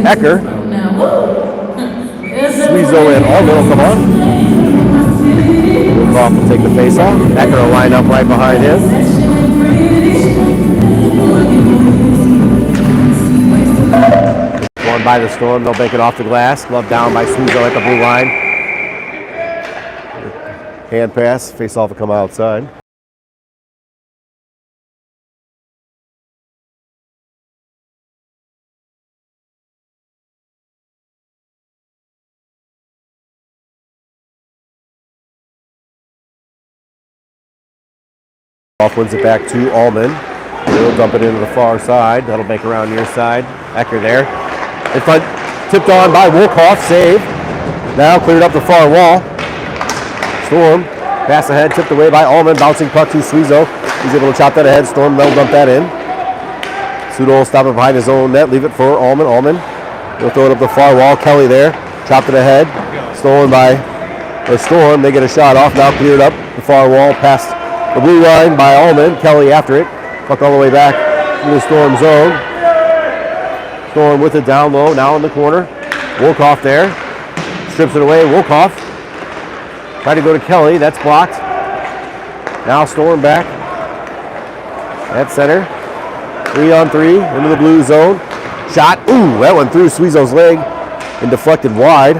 Ecker. Suizo and Allman will come on. Wolkoff will take the face off. Ecker will line up right behind him. One by the Storm. They'll bank it off the glass. Glove down by Suizo at the blue line. Hand pass. Face off will come outside. Off wins it back to Allman. He'll dump it into the far side. That'll make around near side. Ecker there. In front, tipped on by Wolkoff. Save. Now cleared up the far wall. Storm. Pass ahead, tipped away by Allman. Bouncing puck to Suizo. He's able to chop that ahead. Storm, they'll dump that in. Sudo will stop it behind his own net. Leave it for Allman. Allman. He'll throw it up the far wall. Kelly there. Chopped it ahead. Stolen by the Storm. They get a shot off. Now cleared up the far wall past the blue line by Allman. Kelly after it. Puck all the way back to the Storm zone. Storm with it down low. Now in the corner. Wolkoff there. Strips it away. Wolkoff. Tried to go to Kelly. That's blocked. Now Storm back. At center. 3-on-3 into the blue zone. Shot. Ooh, that went through Suizo's leg and deflected wide.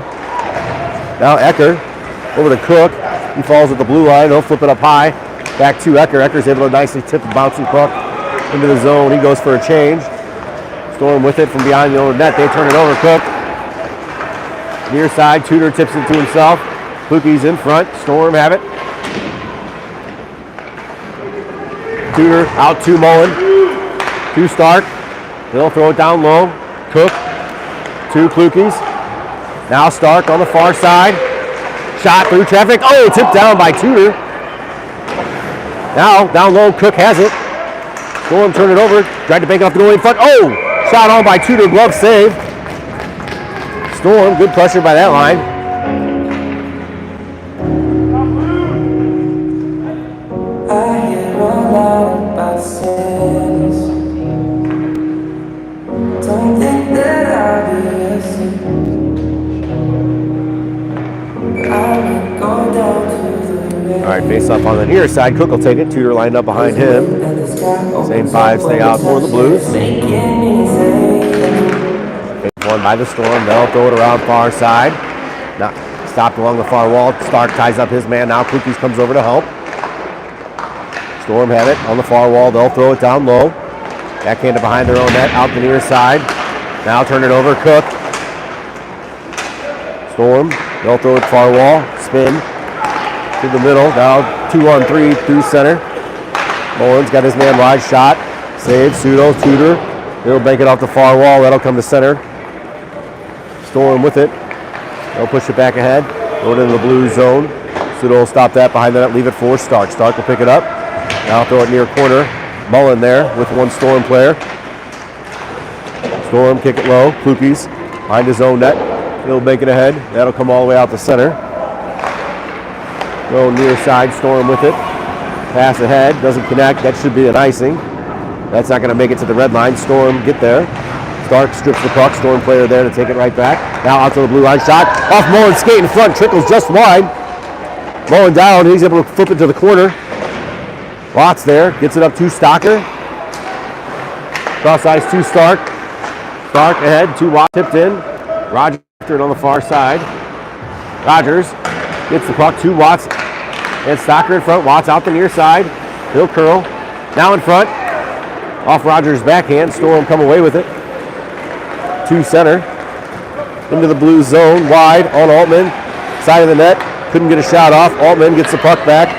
Now Ecker over to Cook. He falls at the blue line. He'll flip it up high. Back to Ecker. Ecker's able to nicely tip the bouncing puck into the zone. He goes for a change. Storm with it from behind the own net. They turn it over. Cook. Near side. Tudor tips it to himself. Pookie's in front. Storm have it. Tudor out to Mullen. To Stark. He'll throw it down low. Cook. To Klukies. Now Stark on the far side. Shot through traffic. Oh, tipped down by Tudor. Now, down low, Cook has it. Storm turn it over. Tried to bank off the goalie in front. Oh! Shot on by Tudor. Glove save. Storm, good pressure by that line. pass up on the near side. Cook will take it. Tudor lined up behind him. Same five stay out for the Blues. One by the Storm. They'll throw it around far side. Now stopped along the far wall. Stark ties up his man. Now Cookies comes over to help. Storm have it on the far wall. They'll throw it down low. Backhanded behind their own net. Out the near side. Now turn it over. Cook. Storm. They'll throw it far wall. Spin to the middle. Now 2-on-3 through center. Mullins got his man wide shot. Save. Pseudo. Tudor. He'll bank it off the far wall. That'll come to center. Storm with it. They'll push it back ahead. Throw it into the blue zone. Pseudo will stop that behind the net. Leave it for Stark. Stark will pick it up. Now throw it near corner. Mullen there with one Storm player. Storm kick it low. Klukies behind his own net. He'll make it ahead. That'll come all the way out to center. Go near side. Storm with it. Pass ahead. Doesn't connect. That should be an icing. That's not going to make it to the red line. Storm get there. Stark strips the puck. Storm player there to take it right back. Now out to the blue line. Shot off Mullen. Skate in front. Trickles just wide. Mullen down. He's able to flip it to the corner. Watts there. Gets it up to Stocker. Cross ice to Stark. Stark ahead. 2 Watts tipped in. Rogers on the far side. Rogers gets the puck. 2 Watts and Stocker in front. Watts out the near side. He'll curl. Now in front. Off Rogers' backhand. Storm come away with it. To center. Into the blue zone. Wide on Altman. Side of the net. Couldn't get a shot off. Altman gets the puck back.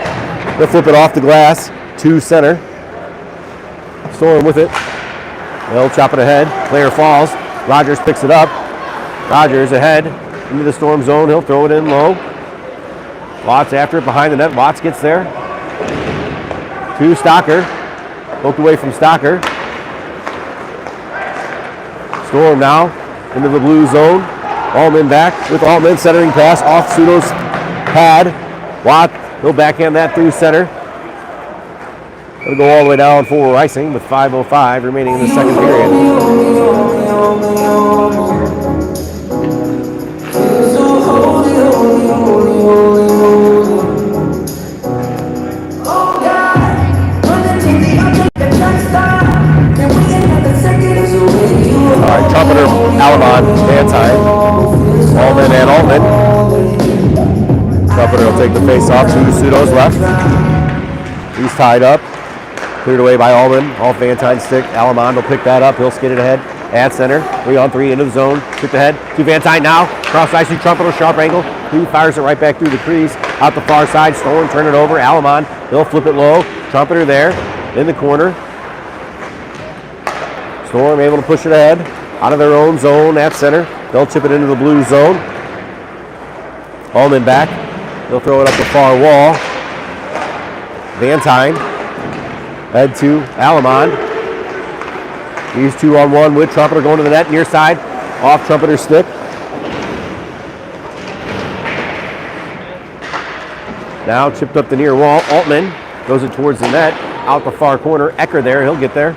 They'll flip it off the glass. To center. Storm with it. They'll chop it ahead. Player falls. Rogers picks it up. Rogers ahead into the Storm zone. He'll throw it in low. Watts after it behind the net. Watts gets there. To Stocker. Poked away from Stocker. Storm now into the blue zone. Allman back with Allman centering pass off Pseudo's pad. Watt, he'll backhand that through center. It'll go all the way down for icing with 5:05 remaining in the second period. All right, trumpeter, Alamon, Vantine, Allman and Altman. Trumpeter will take the face off to Pseudo's left. He's tied up. Cleared away by Allman. Off Vantine's stick. Alamon will pick that up. He'll skid it ahead. At center. 3-on-3 into the zone. Kicked ahead to Vantine now. Cross ice to Trumpeter. Sharp angle. He fires it right back through the crease. Out the far side. Storm. Turn it over. Alamon. He'll flip it low. Trumpeter there. In the corner. Storm able to push it ahead. Out of their own zone at center. They'll chip it into the blue zone. Allman back. They'll throw it up the far wall. Vantine. Head to Alamon. He's 2-on-1 with Trumpeter going to the net near side. Off Trumpeter's stick. Now chipped up the near wall. Altman goes it towards the net. Out the far corner. Ecker there. He'll get there.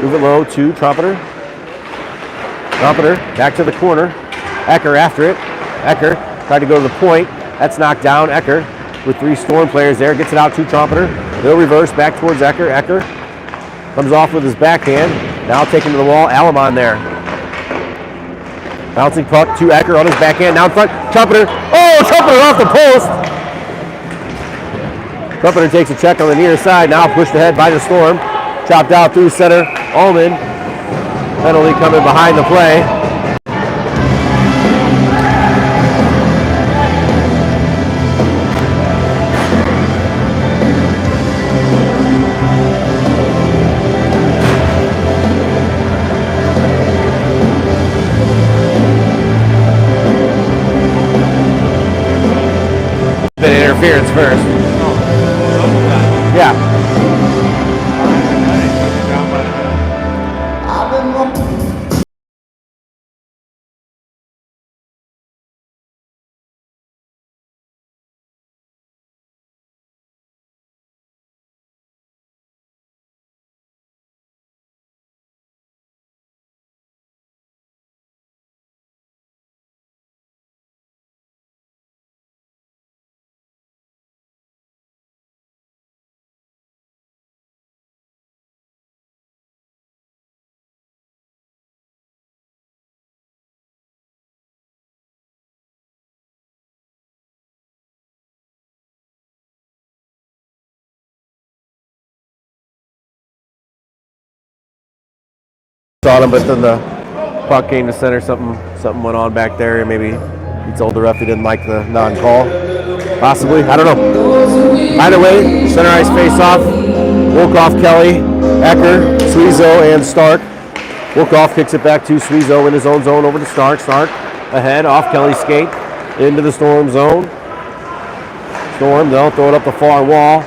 Move it low to Trumpeter. Trumpeter back to the corner. Ecker after it. Ecker tried to go to the point. That's knocked down. Ecker with 3 Storm players there. Gets it out to Trumpeter. They'll reverse back towards Ecker. Ecker comes off with his backhand. Now taken to the wall. Alamon there. Bouncing puck to Ecker on his backhand. Now in front. Trumpeter. Oh, Trumpeter off the post. Trumpeter takes a check on the near side. Now pushed ahead by the Storm. Chopped out through center. Allman. Penalty coming behind the play. Interference first. Yeah. on him, but then the puck came to center. Something went on back there, and maybe he told the ref he didn't like the non-call. Possibly, I don't know. Either way, center ice face-off. Wolkoff, Kelly, Ecker, Suizo, and Stark. Wolkoff kicks it back to Suizo in his own zone over to Stark. Stark ahead off Kelly's skate into the Storm zone. Storm, they'll throw it up the far wall.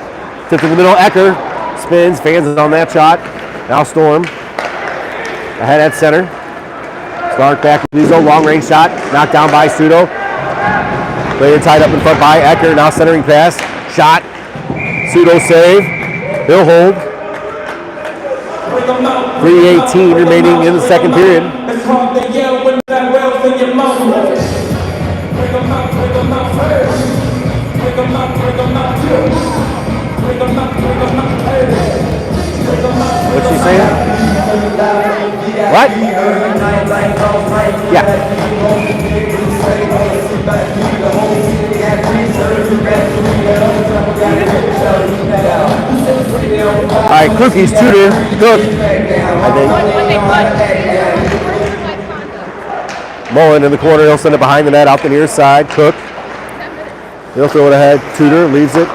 Tipped in the middle, Ecker spins, fans on that shot. Now Storm ahead at center. Stark back to Suizo, long range shot, knocked down by Sudo. Player tied up in front by Ecker, now centering pass, shot. Sudo save, he'll hold. 3:18 remaining in the second period. It's hard to yell when that well's in your mouth. Bring them out, bring them out first. Bring them out, bring them out first. Bring them out, bring them out first. Bring them out. What's she saying? What? Yeah. All right, Cookies, Tudor, Cook, I think. Mullen in the corner, he'll send it behind the net, out the near side. Cook, he'll throw it ahead. Tudor leaves it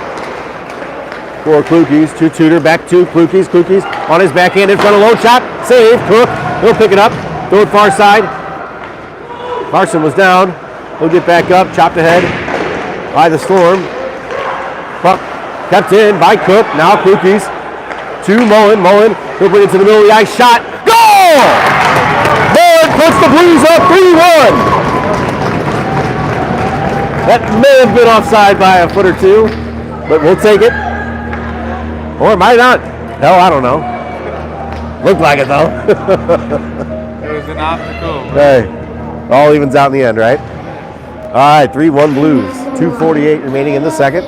for Klukies to Tudor, back to Klukies. Klukies on his backhand in front of low shot, save. Cook, he'll pick it up, throw it far side. Larson was down, he'll get back up, chopped ahead by the Storm. Puck kept in by Cook, now Klukies to Mullen. Mullen, he'll bring it to the middle of the ice, shot, goal! Mullen puts the Blues up 3-1. That may have been offside by a foot or two, but we'll take it. Or it might not. Hell, I don't know. Looked like it though. It was an obstacle. Hey, all evens out in the end, right? All right, 3-1 Blues. 2:48 remaining in the second.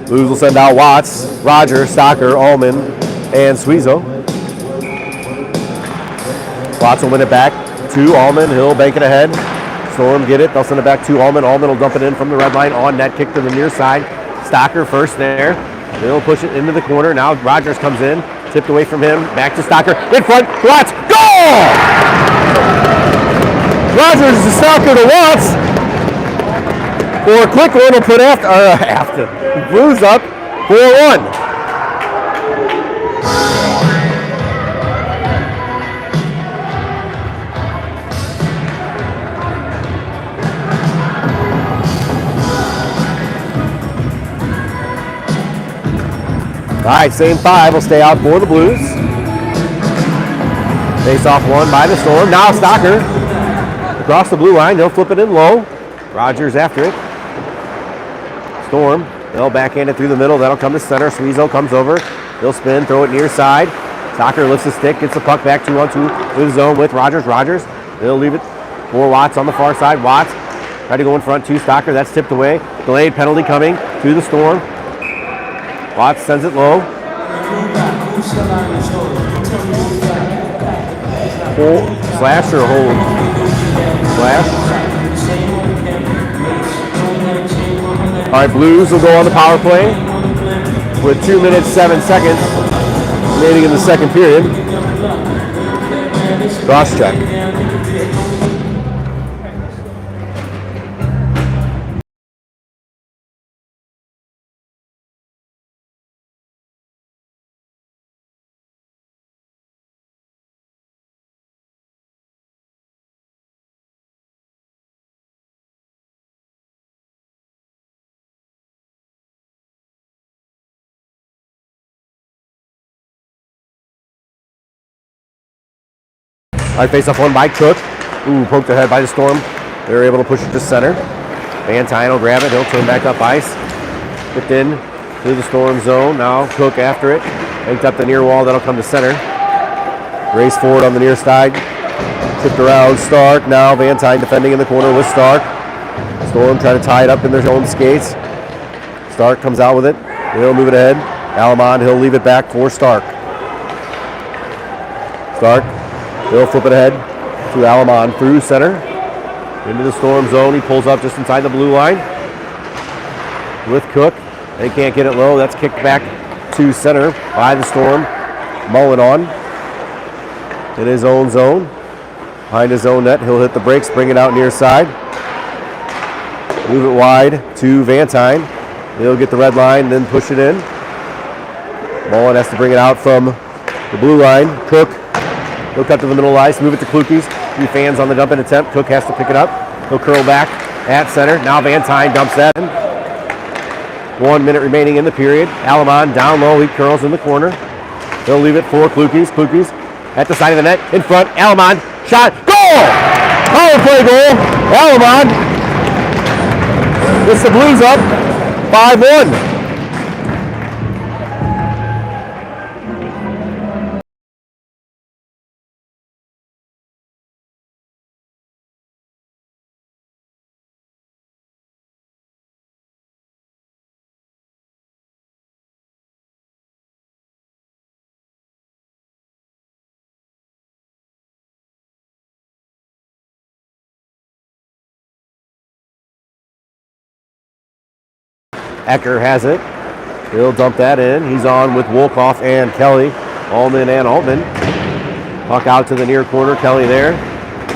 Blues will send out Watts, Roger, Stocker, Allman, and Suizo. Watts will win it back to Allman. He'll bank it ahead. Storm get it. They'll send it back to Allman. Allman will dump it in from the red line on net, kick to the near side. Stocker first there. He'll push it into the corner. Now Rogers comes in, tipped away from him. Back to Stocker. In front. Watts. Goal! Rogers to Stocker to Watts. For a quick one, will put after. Blues up 4-1. All right, same five will stay out for the Blues. Face off one by the Storm. Now Stocker across the blue line. He'll flip it in low. Rogers after it. Storm, they'll backhand it through the middle. That'll come to center. Suizo comes over. He'll spin, throw it near side. Stocker lifts the stick, gets the puck back 2-on-2 with his zone with Rogers. Rogers, they'll leave it for Watts on the far side. Watts tried to go in front to Stocker. That's tipped away. Delayed penalty coming to the Storm. Watts sends it low. Slash or hold? Slash. All right, Blues will go on the power play with 2 minutes, 7 seconds remaining in the second period. Cross check. All right, face off one by Cook. Ooh, poked ahead by the Storm. They're able to push it to center. Van Tine will grab it. He'll turn back up ice. Picked in to the Storm zone. Now Cook after it. Banked up the near wall. That'll come to center. Race forward on the near side. Tipped around Stark. Now Van Tine defending in the corner with Stark. Storm trying to tie it up in their own skates. Stark comes out with it. He'll move it ahead. Alamon, he'll leave it back for Stark. Stark. He'll flip it ahead to Alamon through center. Into the Storm zone. He pulls up just inside the blue line with Cook. They can't get it low. That's kicked back to center by the Storm. Mullen on in his own zone. Behind his own net, he'll hit the brakes, bring it out near side. Move it wide to Vantine. He'll get the red line, then push it in. Mullen has to bring it out from the blue line. Cook, he'll cut to the middle ice, move it to Klukies. 3 fans on the dump and attempt. Cook has to pick it up. He'll curl back at center. Now Vantine dumps that in. 1 minute remaining in the period. Alamon down low, he curls in the corner. He'll leave it for Klukies. Klukies at the side of the net, in front. Alamon, shot, goal! Power play goal. Alamon gets the Blues up 5-1. Ecker has it. He'll dump that in. He's on with Wolkoff and Kelly. Allman and Altman. Puck out to the near corner. Kelly there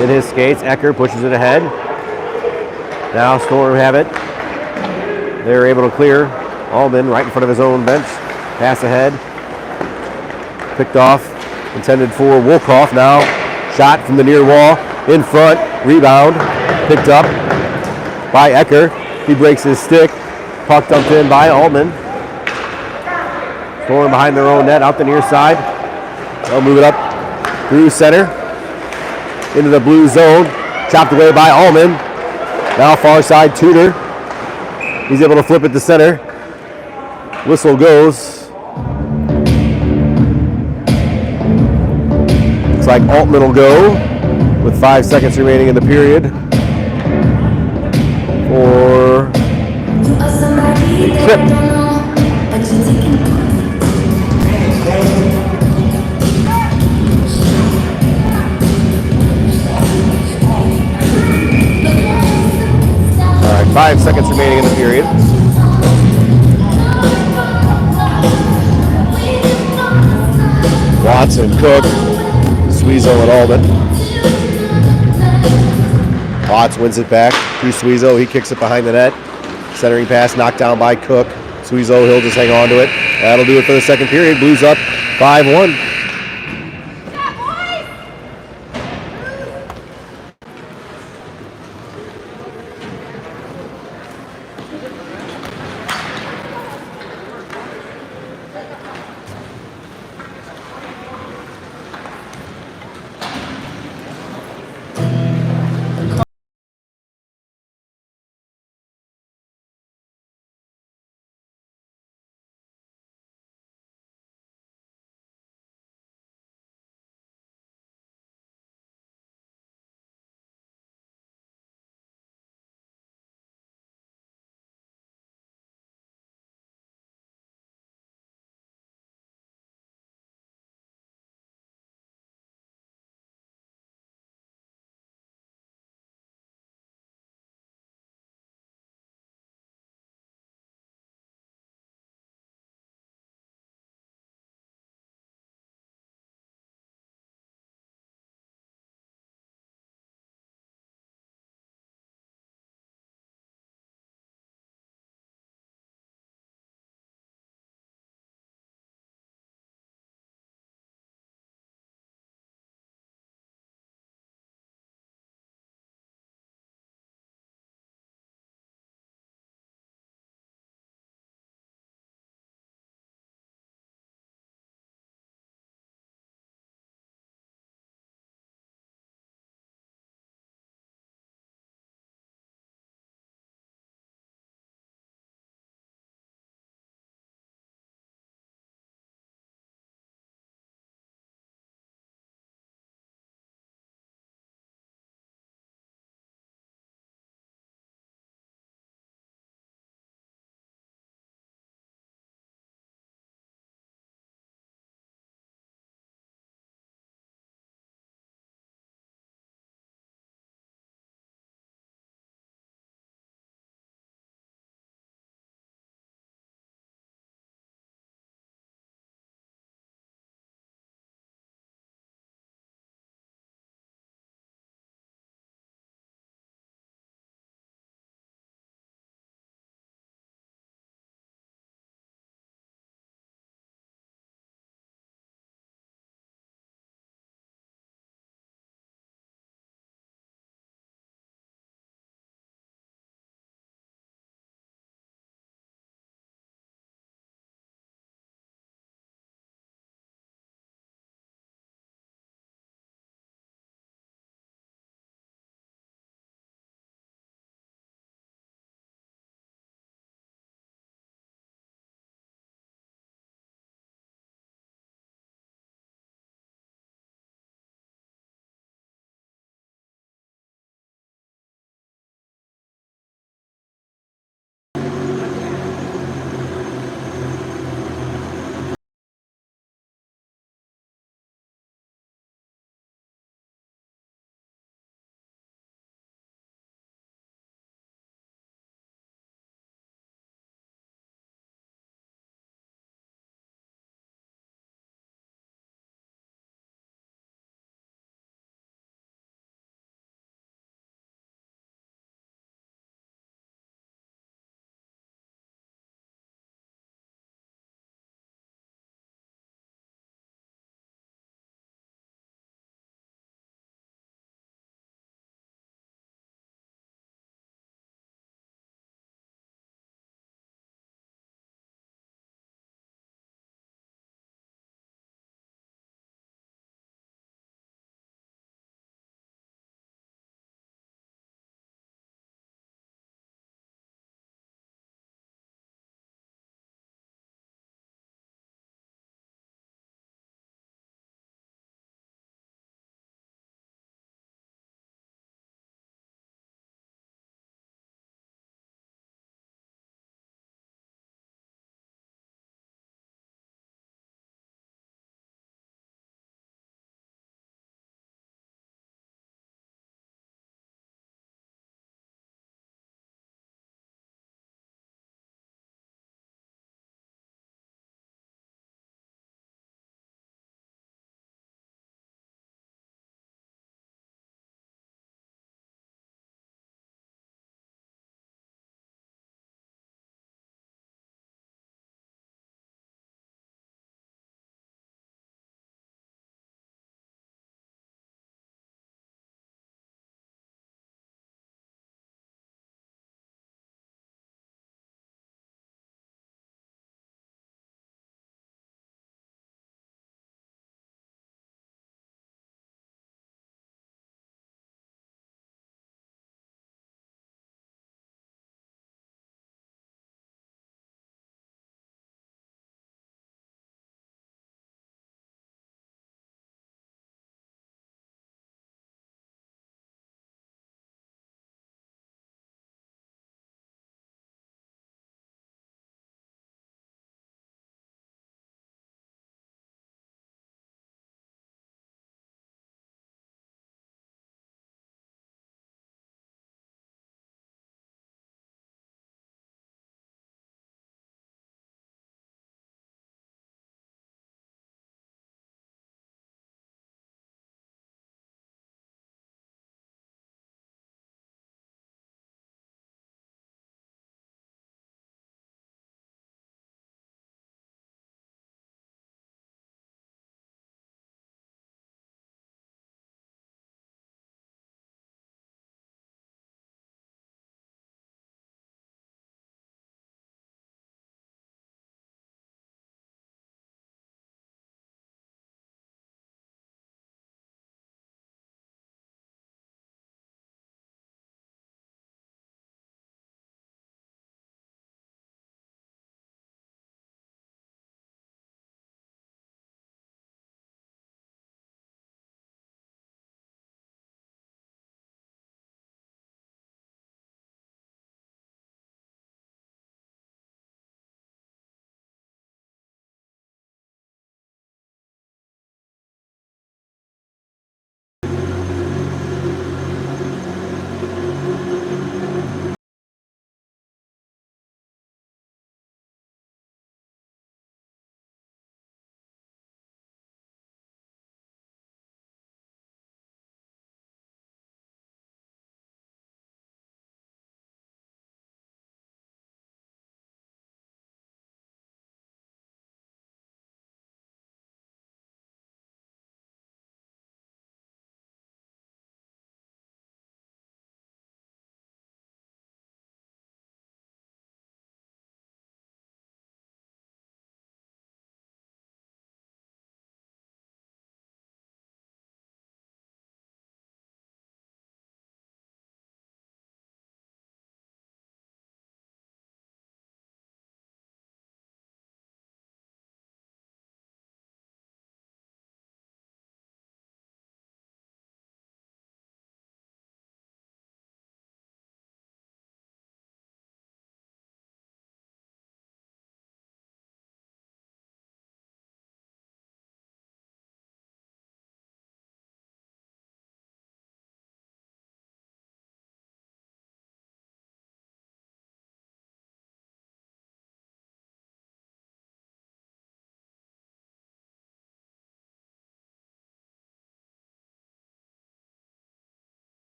in his skates. Ecker pushes it ahead. Now Storm have it. They're able to clear. Allman right in front of his own bench. Pass ahead. Picked off. Intended for Wolkoff. Now shot from the near wall. In front. Rebound. Picked up by Ecker. He breaks his stick. Puck dumped in by Altman. Storm behind their own net, out the near side. They'll move it up through center into the blue zone. Chopped away by Altman. Now far side Tudor. He's able to flip it to center. Whistle goes. Looks like Altman will go with 5 seconds remaining in the period for trip. All right, 5 seconds remaining in the period. Watson, Cook, Suizo, and Alden. Watts wins it back to Suizo. He kicks it behind the net. Centering pass knocked down by Cook. Suizo, he'll just hang on to it. That'll do it for the second period. Blues up 5-1.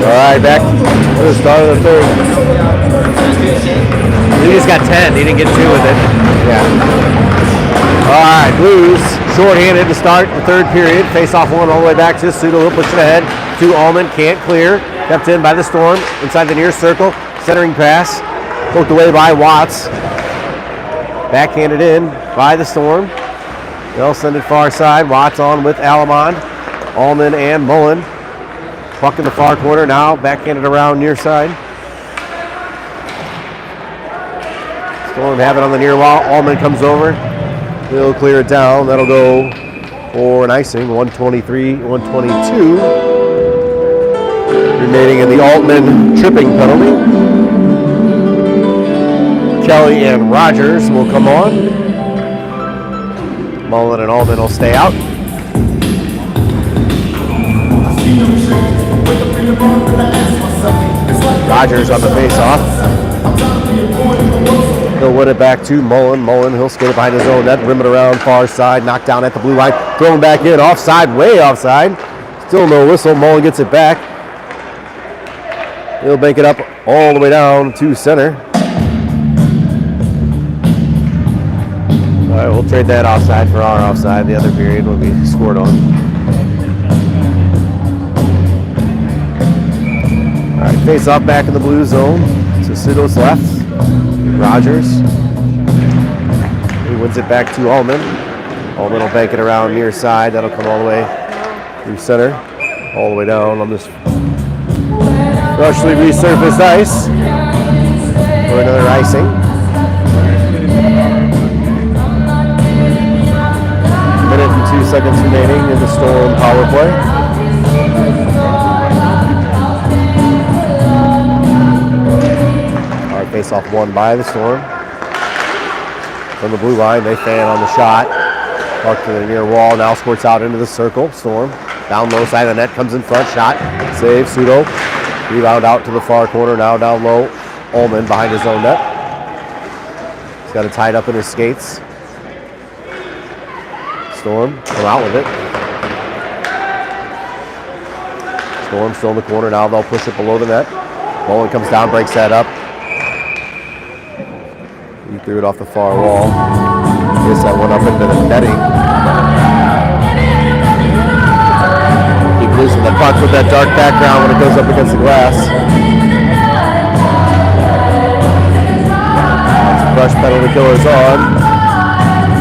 All right, back to the start of the third. He just got 10. He didn't get 2 with it. Yeah. All right, Blues shorthanded to start the third period. Face-off one all the way back to Sudo. He'll push it ahead to Allman. Can't clear. Kept in by the Storm. Inside the near circle. Centering pass. Poked away by Watts. Backhanded in by the Storm. They'll send it far side. Watts on with Alamond. Allman and Mullen. Puck in the far corner now, backhanded around near side. Storm have it on the near wall. Allman comes over. He'll clear it down. That'll go for an icing. 123, 122. Remaining in the Altman tripping penalty. Kelly and Rogers will come on. Mullen and Allman will stay out. Rogers on the face-off. He'll win it back to Mullen. Mullen, he'll skate it behind his own net, rim it around far side, knocked down at the blue line, thrown back in, offside, way offside. Still no whistle. Mullen gets it back. He'll bank it up all the way down to center. All right, we'll trade that offside for our offside. The other period will be scored on. right, face off back in the blue zone. Susudo's left. Rogers. He wins it back to Allman. Allman will bank it around near side. That'll come all the way through center. All the way down on this freshly resurfaced ice for another icing. Minute and 2 seconds remaining in the Storm power play. All right, face off won by the Storm. From the blue line, they fan on the shot. Puck to the near wall, now squirts out into the circle. Storm down low side of the net, comes in front, shot, save, Pseudo. Rebound out to the far corner, now down low. Allman behind his own net. He's got it tied up in his skates. Storm come out with it. Storm still in the corner, now they'll push it below the net. Mullen comes down, breaks that up. He threw it off the far wall. Gets that one up into the netting. Keep losing the puck with that dark background when it goes up against the glass. Fresh penalty killers on.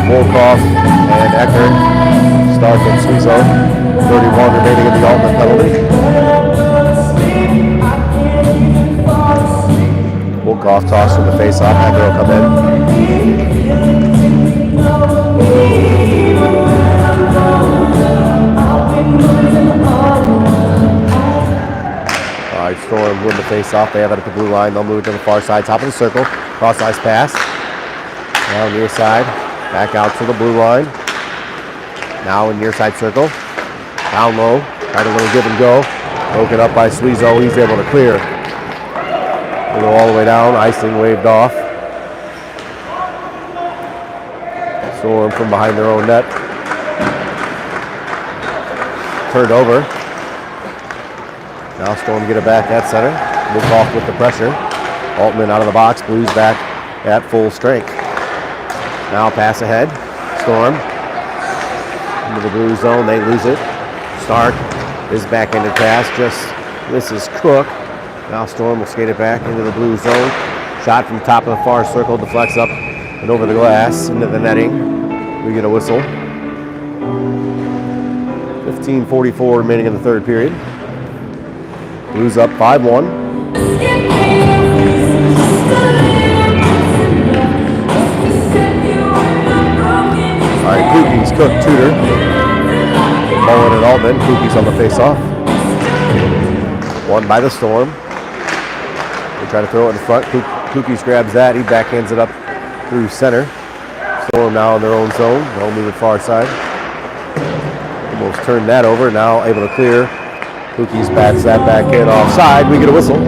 Volkov and Ecker. Stark and Suizo. 31 remaining in the Altman penalty. Volkov toss from the face-off. Ecker will come in. All right, Storm win the face-off. They have it at the blue line. They'll move it to the far side, top of the circle. Cross-ice pass. Now near side. Back out to the blue line. Now in near side circle. Down low. Tried a little give and go. Broken up by Suizo. He's able to clear. We'll go all the way down. Icing waved off. Storm from behind their own net. Turned over. Now Storm get it back at center. Move off with the pressure. Altman out of the box. Blues back at full strength. Now pass ahead. Storm into the blue zone. They lose it. Stark is backhanded pass. Just misses Cook. Now Storm will skate it back into the blue zone. Shot from top of the far circle. Deflects up and over the glass into the netting. We get a whistle. 15:44 remaining in the third period. Blues up 5-1. All right, Kookies, Cook, Tudor. Mullen and Altman. Kookies on the face-off. Won by the Storm. They try to throw it in front. Kookies grabs that. He backhands it up through center. Storm now in their own zone. They'll move it far side. Almost turned that over. Now able to clear. Kookies bats that back in offside. We get a whistle.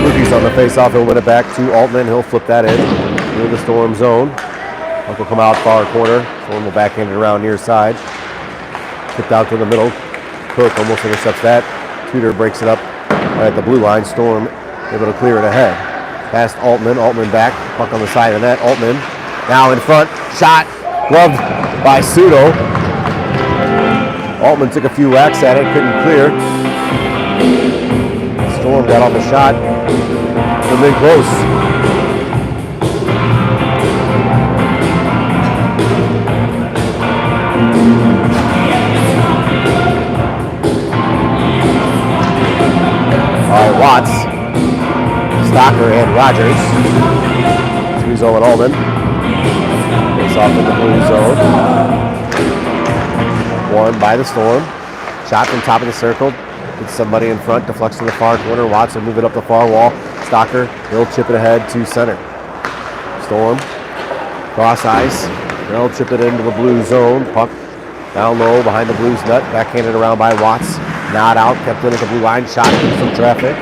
Kookies on the face-off. He'll win it back to Altman. He'll flip that in near the Storm zone. Puck will come out far corner. Storm will backhand it around near side. Tipped out to the middle. Cook almost intercepts that. Tudor breaks it up right at the blue line. Storm able to clear it ahead. Past Altman. Altman back. Puck on the side of the net. Altman now in front. Shot. Gloved by Pseudo. Altman took a few whacks at it. Couldn't clear. Storm got off the shot. They've been close. All right, Watts, Stocker, and Rogers. Suizo and Allman. Face off in the blue zone. Won by the Storm. Shot from top of the circle. Gets somebody in front, deflects to the far corner. Watts will move it up the far wall. Stocker, he'll chip it ahead to center. Storm, cross ice. They'll chip it into the blue zone. Puck down low behind the Blues net. Backhanded around by Watts. Not out, kept in at the blue line. Shot through some traffic.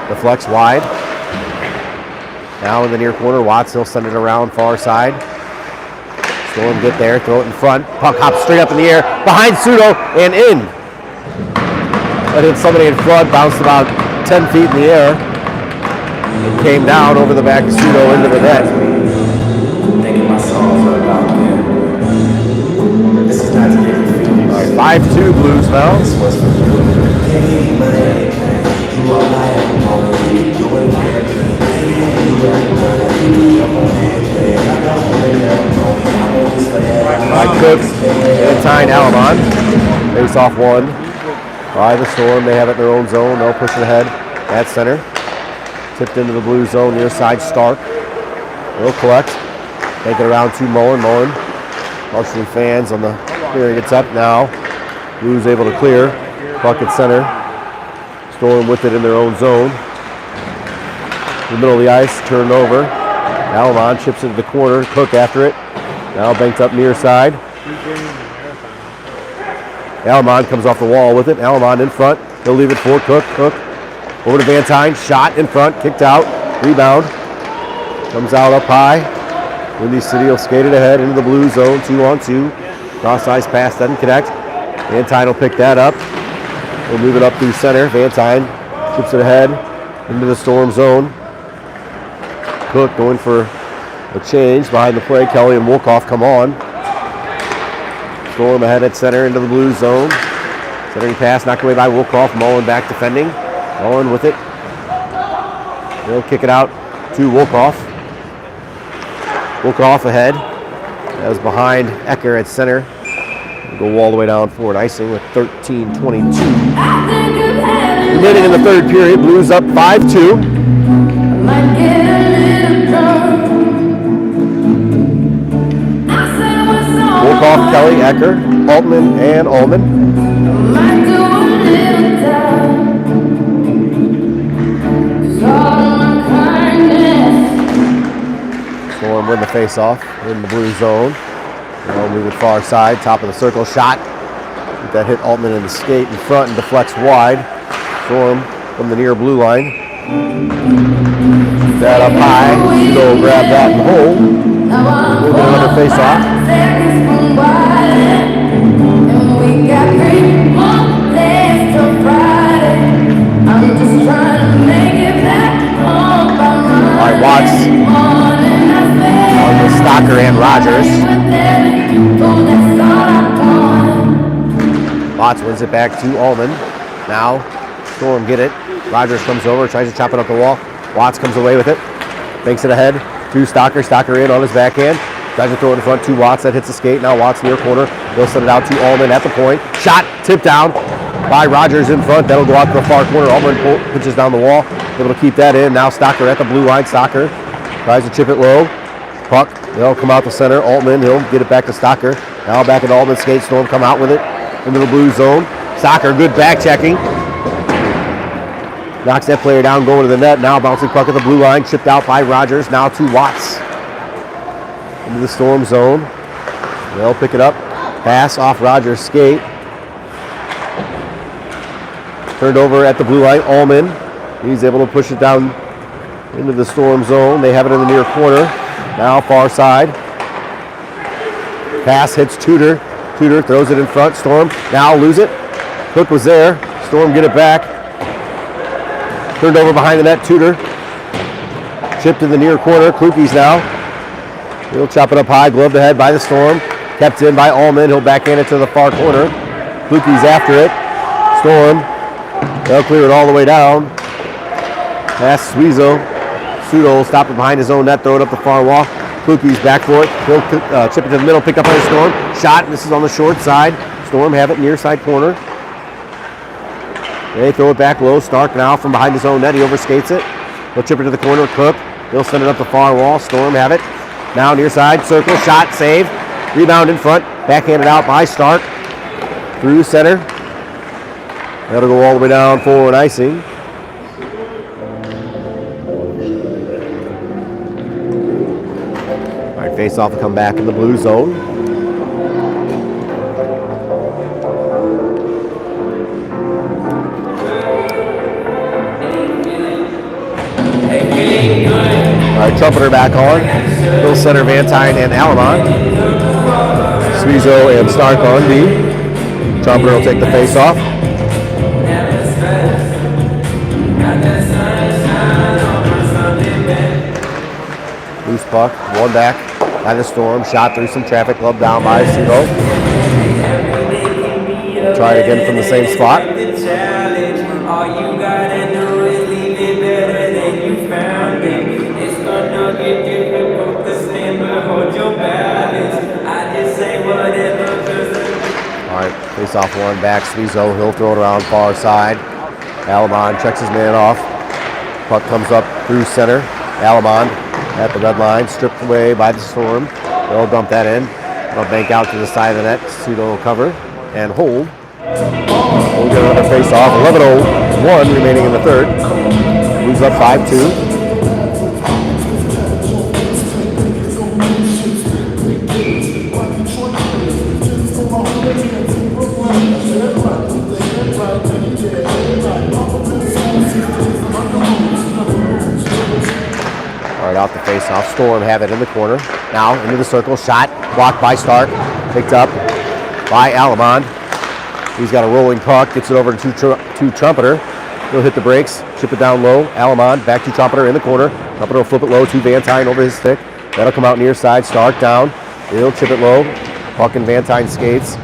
Deflects wide. Now in the near corner, Watts, he'll send it around far side. Storm get there, throw it in front. Puck hops straight up in the air. Behind Pseudo and in. That hit somebody in front, bounced about 10 feet in the air, and came down over the back of Pseudo into the net. songs are about gambling. This is not to get you feelings. All right, 5-2 Blues now. This was for you. Hey, man, you all I am on. You ain't everything. You ain't nothing. Come on, man. I got one in there. I'm always glad. By Cook and Tyne Alamon. Face off one by the Storm. They have it in their own zone. They'll push it ahead at center. Tipped into the blue zone near side Stark. They'll collect. Take it around to Mullen. Mullen. Partially fans on the clearing. It's up now. Blues able to clear. Puck at center. Storm with it in their own zone. In the middle of the ice. Turned over. Alamon chips into the corner. Cook after it. Now banked up near side. Alamon comes off the wall with it. Alamon in front. He'll leave it for Cook. Cook over to Van Tyne. Shot in front. Kicked out. Rebound. Comes out up high. Windy City will skate it ahead into the blue zone. 2-on-2. Cross ice pass doesn't connect. Van Tyne will pick that up. We'll move it up through center. Van Tyne chips it ahead into the Storm zone. Cook going for a change behind the play. Kelly and Wolkoff come on. Storm ahead at center into the blue zone. Centering pass knocked away by Wolkoff. Mullen back defending. Mullen with it. They'll kick it out to Wolkoff. Wolkoff ahead. That was behind Ecker at center. We'll go all the way down forward icing with 13:22. Remaining in the third period. Blues up 5-2. Wolkoff, Kelly, Ecker, Altman, and Ullman. Storm win the face-off in the blue zone. They'll move it far side, top of the circle, shot. That hit Altman in the skate in front and deflects wide. Storm from the near blue line. That up high, go grab that and hold. We'll get another face-off. All right, Watts on the Stocker and Rogers. Watts wins it back to Ullman. Now Storm get it. Rogers comes over, tries to chop it up the wall. Watts comes away with it. Banks it ahead to Stocker. Stocker in on his backhand. Tries to throw it in front to Watts. That hits the skate. Now Watts near corner. They'll send it out to Ullman at the point. Shot tipped down by Rogers in front. That'll go out to the far corner. Ullman pitches down the wall. Able to keep that in. Now Stocker at the blue line. Stocker tries to chip it low. Puck. They'll come out the center. Altman, he'll get it back to Stocker. Now back at Altman's skate. Storm come out with it into the blue zone. Stocker, good back checking. Knocks that player down, going to the net. Now bouncing puck at the blue line. Chipped out by Rogers. Now to Watts. Into the Storm zone. They'll pick it up. Pass off Rogers' skate. Turned over at the blue line. Ullman. He's able to push it down into the Storm zone. They have it in the near corner. Now far side. Pass hits Tudor. Tudor throws it in front. Storm now lose it. Cook was there. Storm get it back. Turned over behind the net. Tudor. Chipped in the near corner. Klukie's now. He'll chop it up high. Gloved ahead by the Storm. Kept in by Ullman. He'll backhand it to the far corner. Klukie's after it. Storm. They'll clear it all the way down. Pass Suizo. Sudo will stop it behind his own net. Throw it up the far wall. Klukie's back for it. He'll chip it to the middle. Pick up by the Storm. Shot. This is on the short side. Storm have it near side corner. They throw it back low. Stark now from behind his own net. He overskates it. He'll chip it to the corner. Cook. He'll send it up the far wall. Storm have it. Now near side. Circle. Shot. Save. Rebound in front. Backhanded out by Stark. Through center. That'll go all the way down forward icing. All right, face off will come back in the blue zone. All right, trumpeter back on. Little center Van Tyne and Alamon. Suizo and Stark on D. Trumpeter will take the face off. Loose puck, one back. by the Storm. Shot through some traffic, club down by Sudo. Try it again from the same spot. All you gotta do is leave it better than you found it. It's gonna get difficult to stand, but hold your balance. I just say whatever. All right, face off one back. Suizo, he'll throw it around far side. Alamon checks his man off. Puck comes up through center. Alamon at the red line, stripped away by the Storm. They'll dump that in. They'll bank out to the side of the net. Sudo will cover and hold. We'll get another face off. 11:01 remaining in the third. Moves up 5-2. All right, out the face off. Storm have it in the corner. Now into the circle. Shot blocked by Stark. Picked up by Alamon. He's got a rolling puck, gets it over to Trumpeter. He'll hit the brakes, chip it down low. Alamon back to Trumpeter in the corner. Trumpeter will flip it low to Vantine over his stick. That'll come out near side. Stark down. He'll chip it low. Puck and Vantine skates.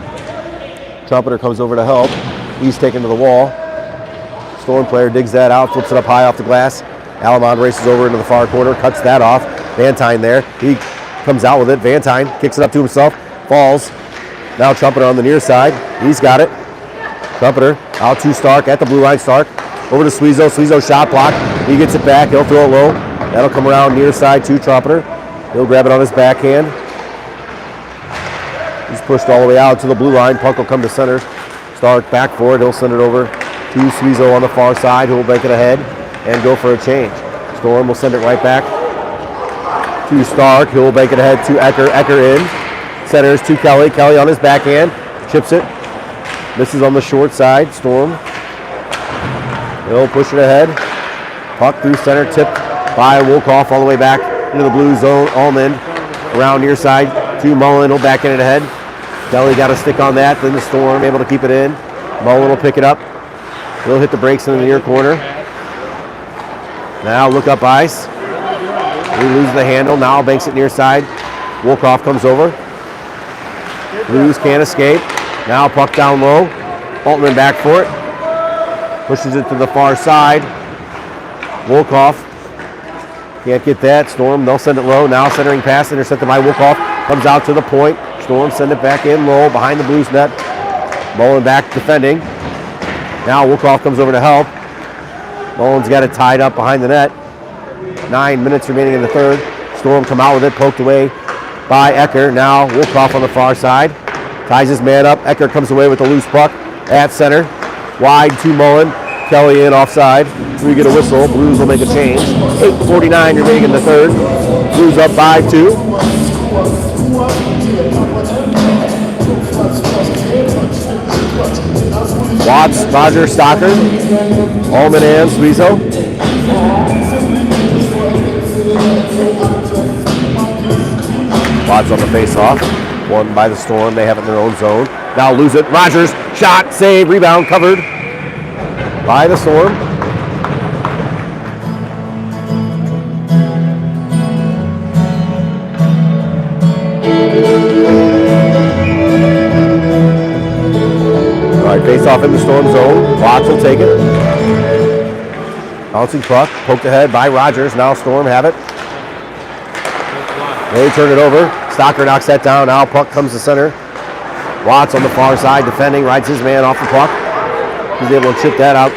Trumpeter comes over to help. He's taken to the wall. Storm player digs that out, flips it up high off the glass. Alamon races over into the far corner, cuts that off. Vantine there. He comes out with it. Vantine kicks it up to himself, falls. Now Trumpeter on the near side. He's got it. Trumpeter out to Stark at the blue line. Stark over to Suizo. Suizo shot block. He gets it back. He'll throw it low. That'll come around near side to Trumpeter. He'll grab it on his backhand. He's pushed all the way out to the blue line. Puck will come to center. Stark back for it. He'll send it over to Suizo on the far side, who will break it ahead and go for a change. Storm will send it right back to Stark. He'll bank it ahead to Ecker. Ecker in. Centers to Kelly. Kelly on his backhand. Chips it. Misses on the short side. Storm. He'll push it ahead. Puck through center. Tipped by Wolkoff all the way back into the blue zone. Allman around near side to Mullen. He'll back in it ahead. Kelly got a stick on that. Then the Storm able to keep it in. Mullen will pick it up. He'll hit the brakes in the near corner. Now look up ice. He loses the handle. Now banks it near side. Wolkoff comes over. Blues can't escape. Now puck down low. Altman back for it. Pushes it to the far side. Wolkoff can't get that. Storm, they'll send it low. Now centering pass intercepted by Wolkoff. Comes out to the point. Storm send it back in low behind the Blues net. Mullen back defending. Now Wolkoff comes over to help. Mullen's got it tied up behind the net. 9 minutes remaining in the third. Storm come out with it, poked away by Ecker. Now Wolkoff on the far side. Ties his man up. Ecker comes away with the loose puck at center. Wide to Mullen. Kelly in offside. We get a whistle. Blues will make a change. 8:49 remaining in the third. Blues up 5-2. Watts, Roger, Stocker, Allman and Suizo. Watts on the face-off. Won by the Storm. They have it in their own zone. Now lose it. Rogers, shot, save, rebound, covered by the Storm. All right, face-off in the Storm zone. Watts will take it. Bouncing puck, poked ahead by Rogers. Now Storm have it. They turn it over. Stocker knocks that down. Now puck comes to center. Watts on the far side defending. Rides his man off the puck. He's able to chip that out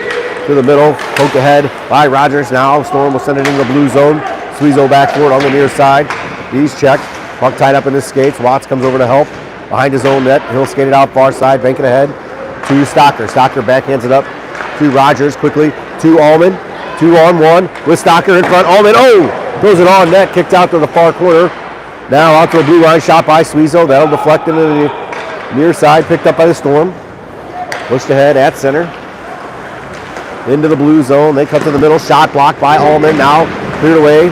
to the middle. Poked ahead by Rogers. Now Storm will send it into the blue zone. Suizo back for it on the near side. He's checked. Puck tied up in his skates. Watts comes over to help. Behind his own net. He'll skate it out far side. Bank it ahead to Stocker. Stocker backhands it up to Rogers quickly to Allman. 2-on-1 with Stocker in front. Allman, throws it on net. Kicked out to the far corner. Now out to the blue line, shot by Suizo. That'll deflect into the near side, picked up by the Storm. Pushed ahead at center. Into the blue zone. They cut to the middle. Shot blocked by Allman. Now cleared away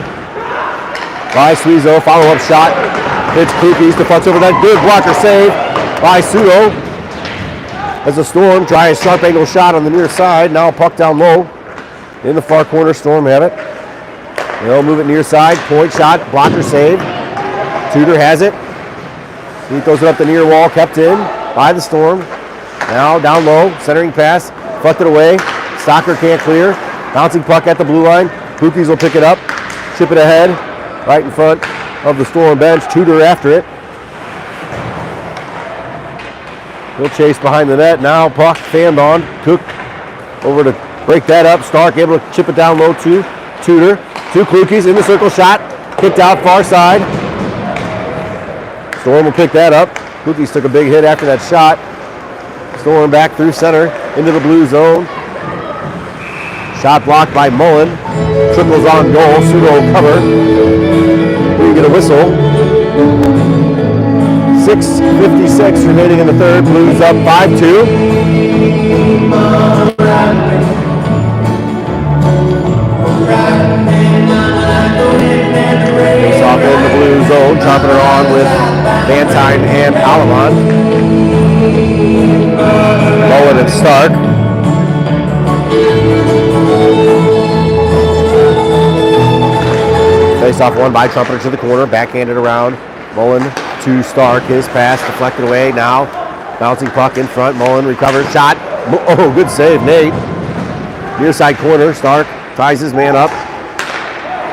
by Suizo. Follow-up shot. Hits Kookies. Deflects over that. Good blocker save by Sudo. As the Storm try a sharp angle shot on the near side. Now puck down low. In the far corner, Storm have it. They'll move it near side. Point shot. Blocker save Tudor has it. He throws it up the near wall, kept in by the Storm. Now down low, centering pass, deflected away. Stocker can't clear. Bouncing puck at the blue line. Bookies will pick it up, chip it ahead, right in front of the Storm bench. Tudor after it. He'll chase behind the net. Now puck fanned on. Cook over to break that up. Stark able to chip it down low to Tudor. Two Klukies in the circle shot. Kicked out far side. Storm will pick that up. Klukies took a big hit after that shot. Storm back through center into the blue zone. Shot blocked by Mullen. Triples on goal. Pseudo cover. We get a whistle. 6:56 remaining in the third. Blues up 5-2. Face off in the blue zone. Chopping her on with Van Tine and Alamont. Mullen and Stark. Face off one by Trumpeter to the corner. Backhanded around. Mullen to Stark. His pass deflected away. Now bouncing puck in front. Mullen recovers. Shot. Oh, good save, Nate. Near side corner. Stark ties his man up.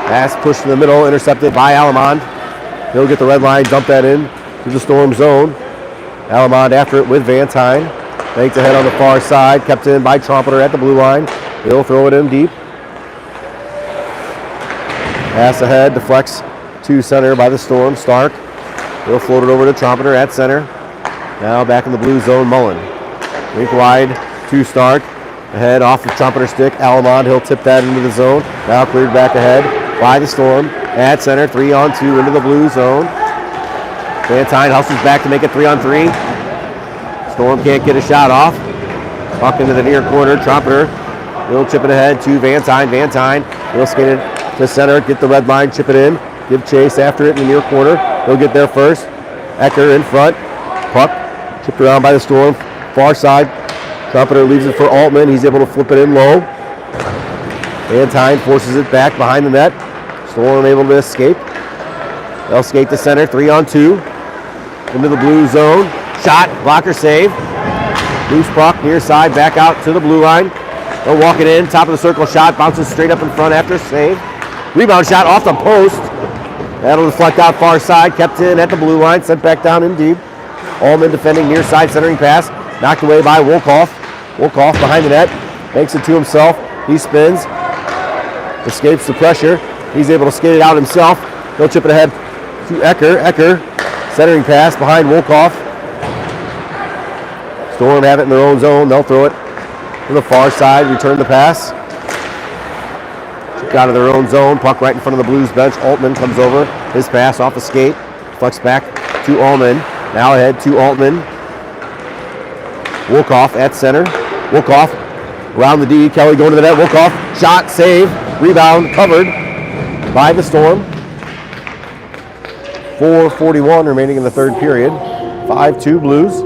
Pass pushed to the middle. Intercepted by Alamond. He'll get the red line. Dump that in to the Storm zone. Alamond after it with Van Tine. Banked ahead on the far side. Kept in by Trumpeter at the blue line. He'll throw it in deep. Pass ahead. Deflects to center by the Storm. Stark. He'll float it over to Trumpeter at center. Now back in the blue zone, Mullen. Rink wide to Stark. Ahead off the Trumpeter stick. Alamond, he'll tip that into the zone. Now cleared back ahead by the Storm. At center, 3-on-2 into the blue zone. Van Tine hustles back to make it 3-on-3. Storm can't get a shot off. Puck into the near corner. Trumpeter, he'll chip it ahead to Van Tine. Van Tine, he'll skate it to center, get the red line, chip it in. Give chase after it in the near corner. He'll get there first. Ecker in front. Puck chipped around by the Storm. Far side. Trumpeter leaves it for Altman. He's able to flip it in low. Van Tine forces it back behind the net. Storm able to escape. They'll skate to center. 3-on-2. Into the blue zone. Shot. Blocker save. Loose puck near side. Back out to the blue line. They'll walk it in. Top of the circle shot. Bounces straight up in front after save. Rebound shot off the post. That'll deflect out far side. Kept in at the blue line. Sent back down in deep. Allman defending near side centering pass. Knocked away by Wolkoff. Wolkoff behind the net. Makes it to himself. He spins. Escapes the pressure. He's able to skate it out himself. He'll chip it ahead to Ecker. Ecker centering pass behind Wolkoff. Storm have it in their own zone. They'll throw it to the far side. Return the pass. Out of their own zone. Puck right in front of the Blues bench. Altman comes over. His pass off the skate. Flex back to Allman. Now ahead to Altman. Wolkoff at center. Wolkoff around the D. Kelly going to the net. Wolkoff. Shot. Save. Rebound. Covered by the Storm. 4:41 remaining in the third period. 5-2 Blues.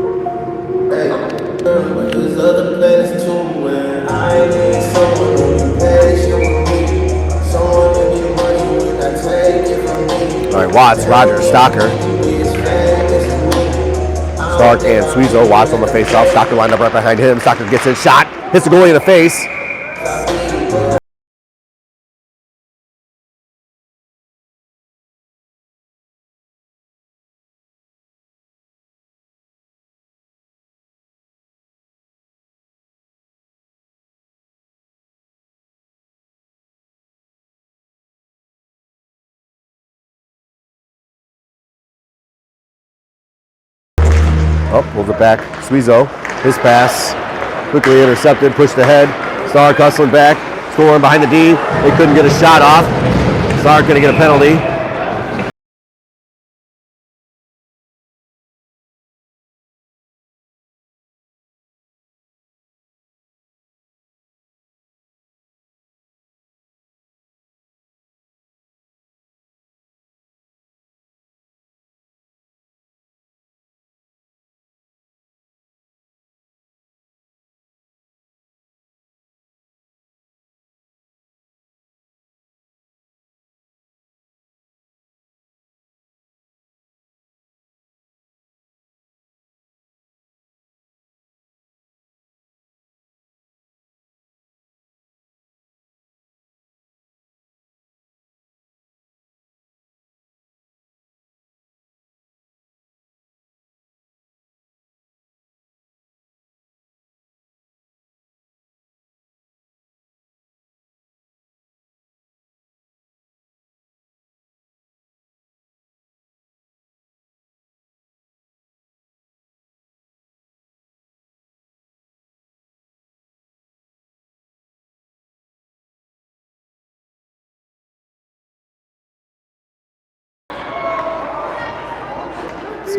All right, Watts, Rogers, Stocker. Stark and Suizo. Watts on the face-off. Stocker lined up right behind him. Stocker gets his shot. Hits the goalie in the face. Oh, pulls it back. Suizo. His pass quickly intercepted, pushed ahead. Stark hustling back. Storm behind the D. They couldn't get a shot off. Stark going to get a penalty.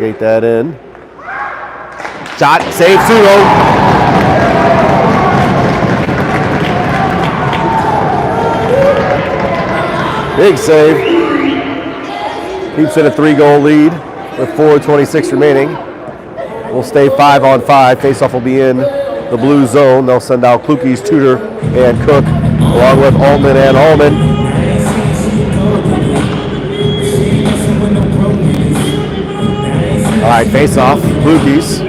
Skate that in. Shot, save, Pseudo. Big save. Keeps it a 3-goal lead with 4:26 remaining. We'll stay 5-on-5. Faceoff will be in the blue zone. They'll send out Klukes, Tudor, and Cook, along with Altman and Allman. All right, faceoff, Klukes.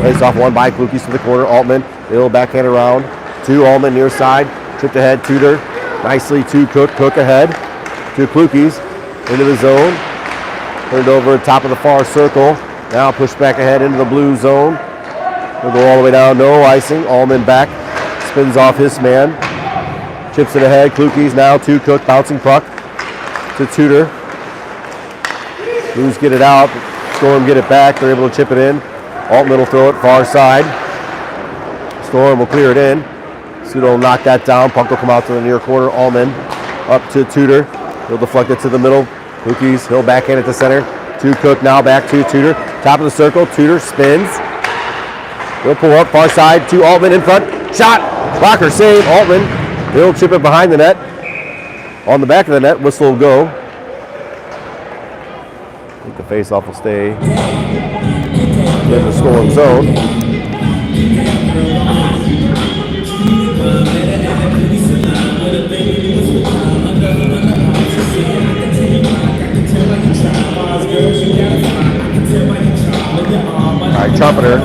Faceoff won by Klukes to the corner. Altman, it'll backhand around to Allman near side. Tripped ahead, Tudor. Nicely to Cook. Cook ahead to Klukes into the zone. Turned over top of the far circle. Now pushed back ahead into the blue zone. We'll go all the way down, no icing. Allman back, spins off his man. Chips it ahead, Klukes now to Cook, bouncing puck to Tudor. Blues get it out, Storm get it back, they're able to chip it in. Altman will throw it far side. Storm will clear it in. Pseudo will knock that down, puck will come out to the near corner. Allman up to Tudor. He'll deflect it to the middle. Klukes, he'll backhand it to center. To Cook, now back to Tudor. Top of the circle, Tudor spins. He'll pull up, far side to Altman in front. Shot, blocker save, Altman. He'll chip it behind the net. On the back of the net, whistle will go. I think the faceoff will stay in the Storm zone. All right, Trumpeter,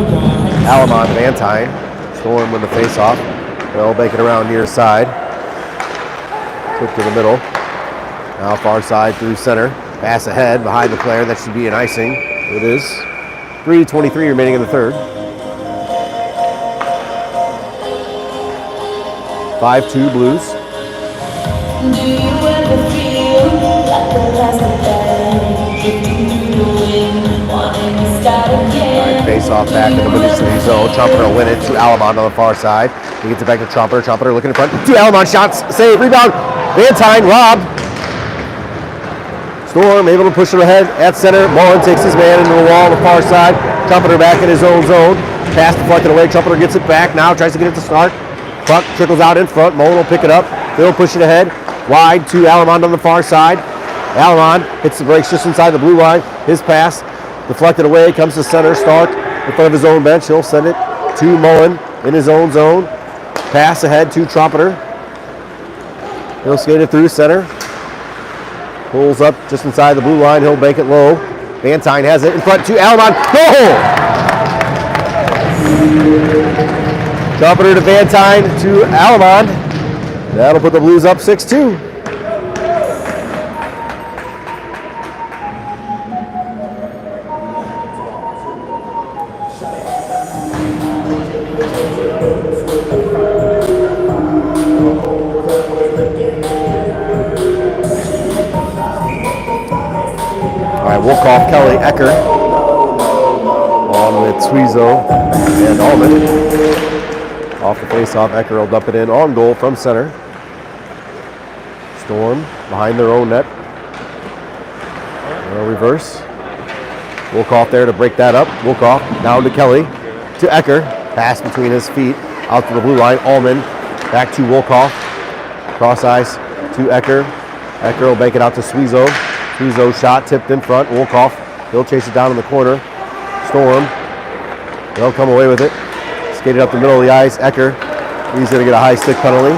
Alamont, Vantine. Storm with the face-off. They'll make it around near side. Flip to the middle. Now far side through center. Pass ahead behind the player. That should be an icing. It is. 3:23 remaining in the third. 5-2 Blues. Do you ever feel like the last of Face off back in the Windy zone. Trumpeter will win it to Alamont on the far side. He gets it back to Trumpeter. Trumpeter looking in front. To Alamont. Shots. Save. Rebound. Vantine. Rob. Storm able to push it ahead at center. Mullen takes his man into the wall on the far side. Trumpeter back in his own zone. Pass deflected away. Trumpeter gets it back. Now tries to get it to start. Puck trickles out in front. Mullen will pick it up. They'll push it ahead. Wide to Alamont on the far side. Alamont hits the brakes just inside the blue line. His pass deflected away. Comes to center. Stark in front of his own bench. He'll send it to Mullen in his own zone. Pass ahead to Trumpeter. He'll skate it through center. Pulls up just inside the blue line. He'll bank it low. Vantine has it in front to Alamont. Goal! Trumpeter to Vantine to Alamont. That'll put the Blues up 6-2. Wolkoff, Kelly, Ecker, along with Sweezo and Allman. Off the face-off, Ecker will dump it in on goal from center. Storm behind their own net. They'll reverse. Wolkoff there to break that up. Wolkoff down to Kelly, to Ecker. Pass between his feet, out to the blue line. Allman back to Wolkoff. Cross ice to Ecker. Ecker will bank it out to Sweezo. Sweezo shot tipped in front. Wolkoff, he'll chase it down in the corner. Storm, they'll come away with it. Skated up the middle of the ice. Ecker, he's going to get a high stick penalty.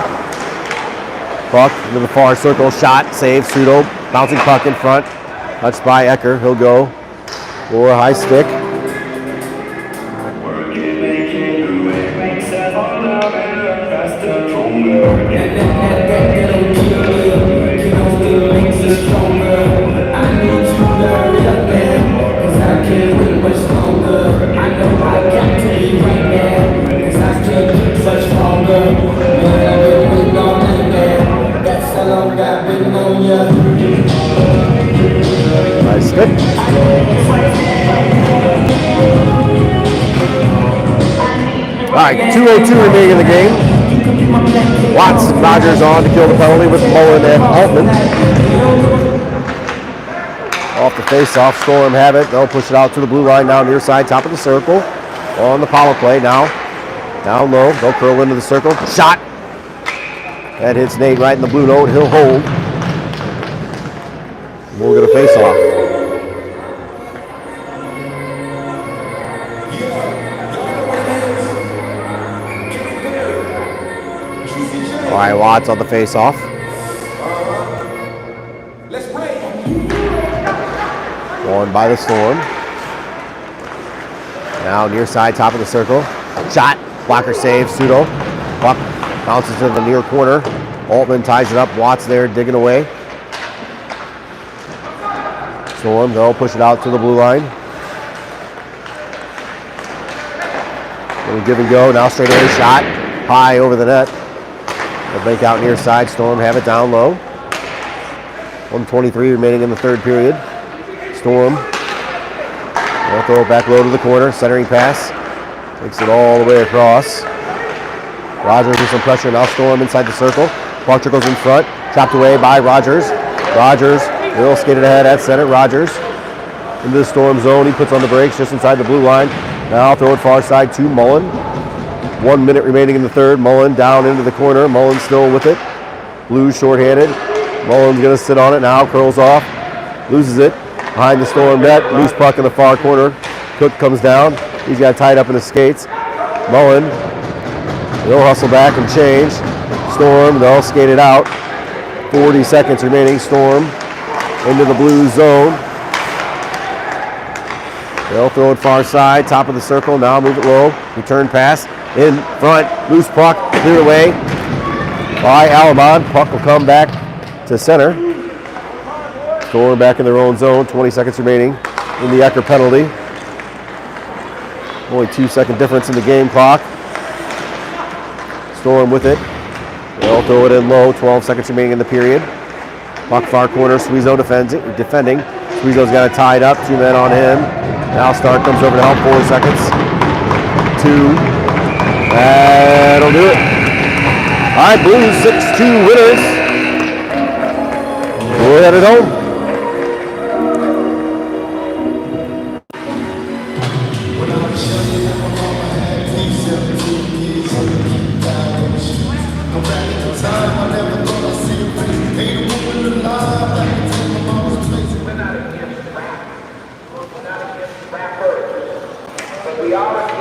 Puck into the far circle. Shot, save, Pseudo. Bouncing puck in front. Touched by Ecker. He'll go for a high stick. Nice stick. All right, 2:02 remaining in the game. Watts, Rogers on to kill the penalty with Mullen and Altman. Off the face-off, Storm have it. They'll push it out to the blue line now near side, top of the circle. On the power play now. Down low, they'll curl into the circle. Shot. That hits Nate right in the blue note. He'll hold. We'll get a face-off. All right, Watts on the face-off. Going by the Storm. Now near side, top of the circle. Shot. Blocker save. Pseudo. Puck bounces to the near corner. Altman ties it up. Watts there digging away. Storm, they'll push it out to the blue line. Little give and go. Now straight away shot. High over the net. They'll bank out near side. Storm have it down low. 1:23 remaining in the third period. Storm. They'll throw it back low to the corner. Centering pass. Takes it all the way across. Rogers with some pressure. Now Storm inside the circle. Puck goes in front. Chopped away by Rogers. Rogers. Will skated ahead at center. Rogers into the Storm zone. He puts on the brakes just inside the blue line. Now throw it far side to Mullen. 1 minute remaining in the third. Mullen down into the corner. Mullen still with it. Blues shorthanded. Mullen's going to sit on it now. Curls off. Loses it. Behind the Storm net. Loose puck in the far corner. Cook comes down. He's got tied up in his skates. Mullen. They'll hustle back and change. Storm. They'll skate it out. 40 seconds remaining. Storm into the blue zone. They'll throw it far side, top of the circle. Now move it low. Return pass in front. Loose puck, clear away by Alamon. Puck will come back to center. Storm back in their own zone. 20 seconds remaining in the Ecker penalty. Only 2-second difference in the game clock. Storm with it. They'll throw it in low. 12 seconds remaining in the period. Puck far corner, Suizo defending. Suizo's got it tied up, 2 men on him. Now Stark comes over to help, 4 seconds. 2. That'll do it. All right, Blues 6-2 winners. We're headed home. We are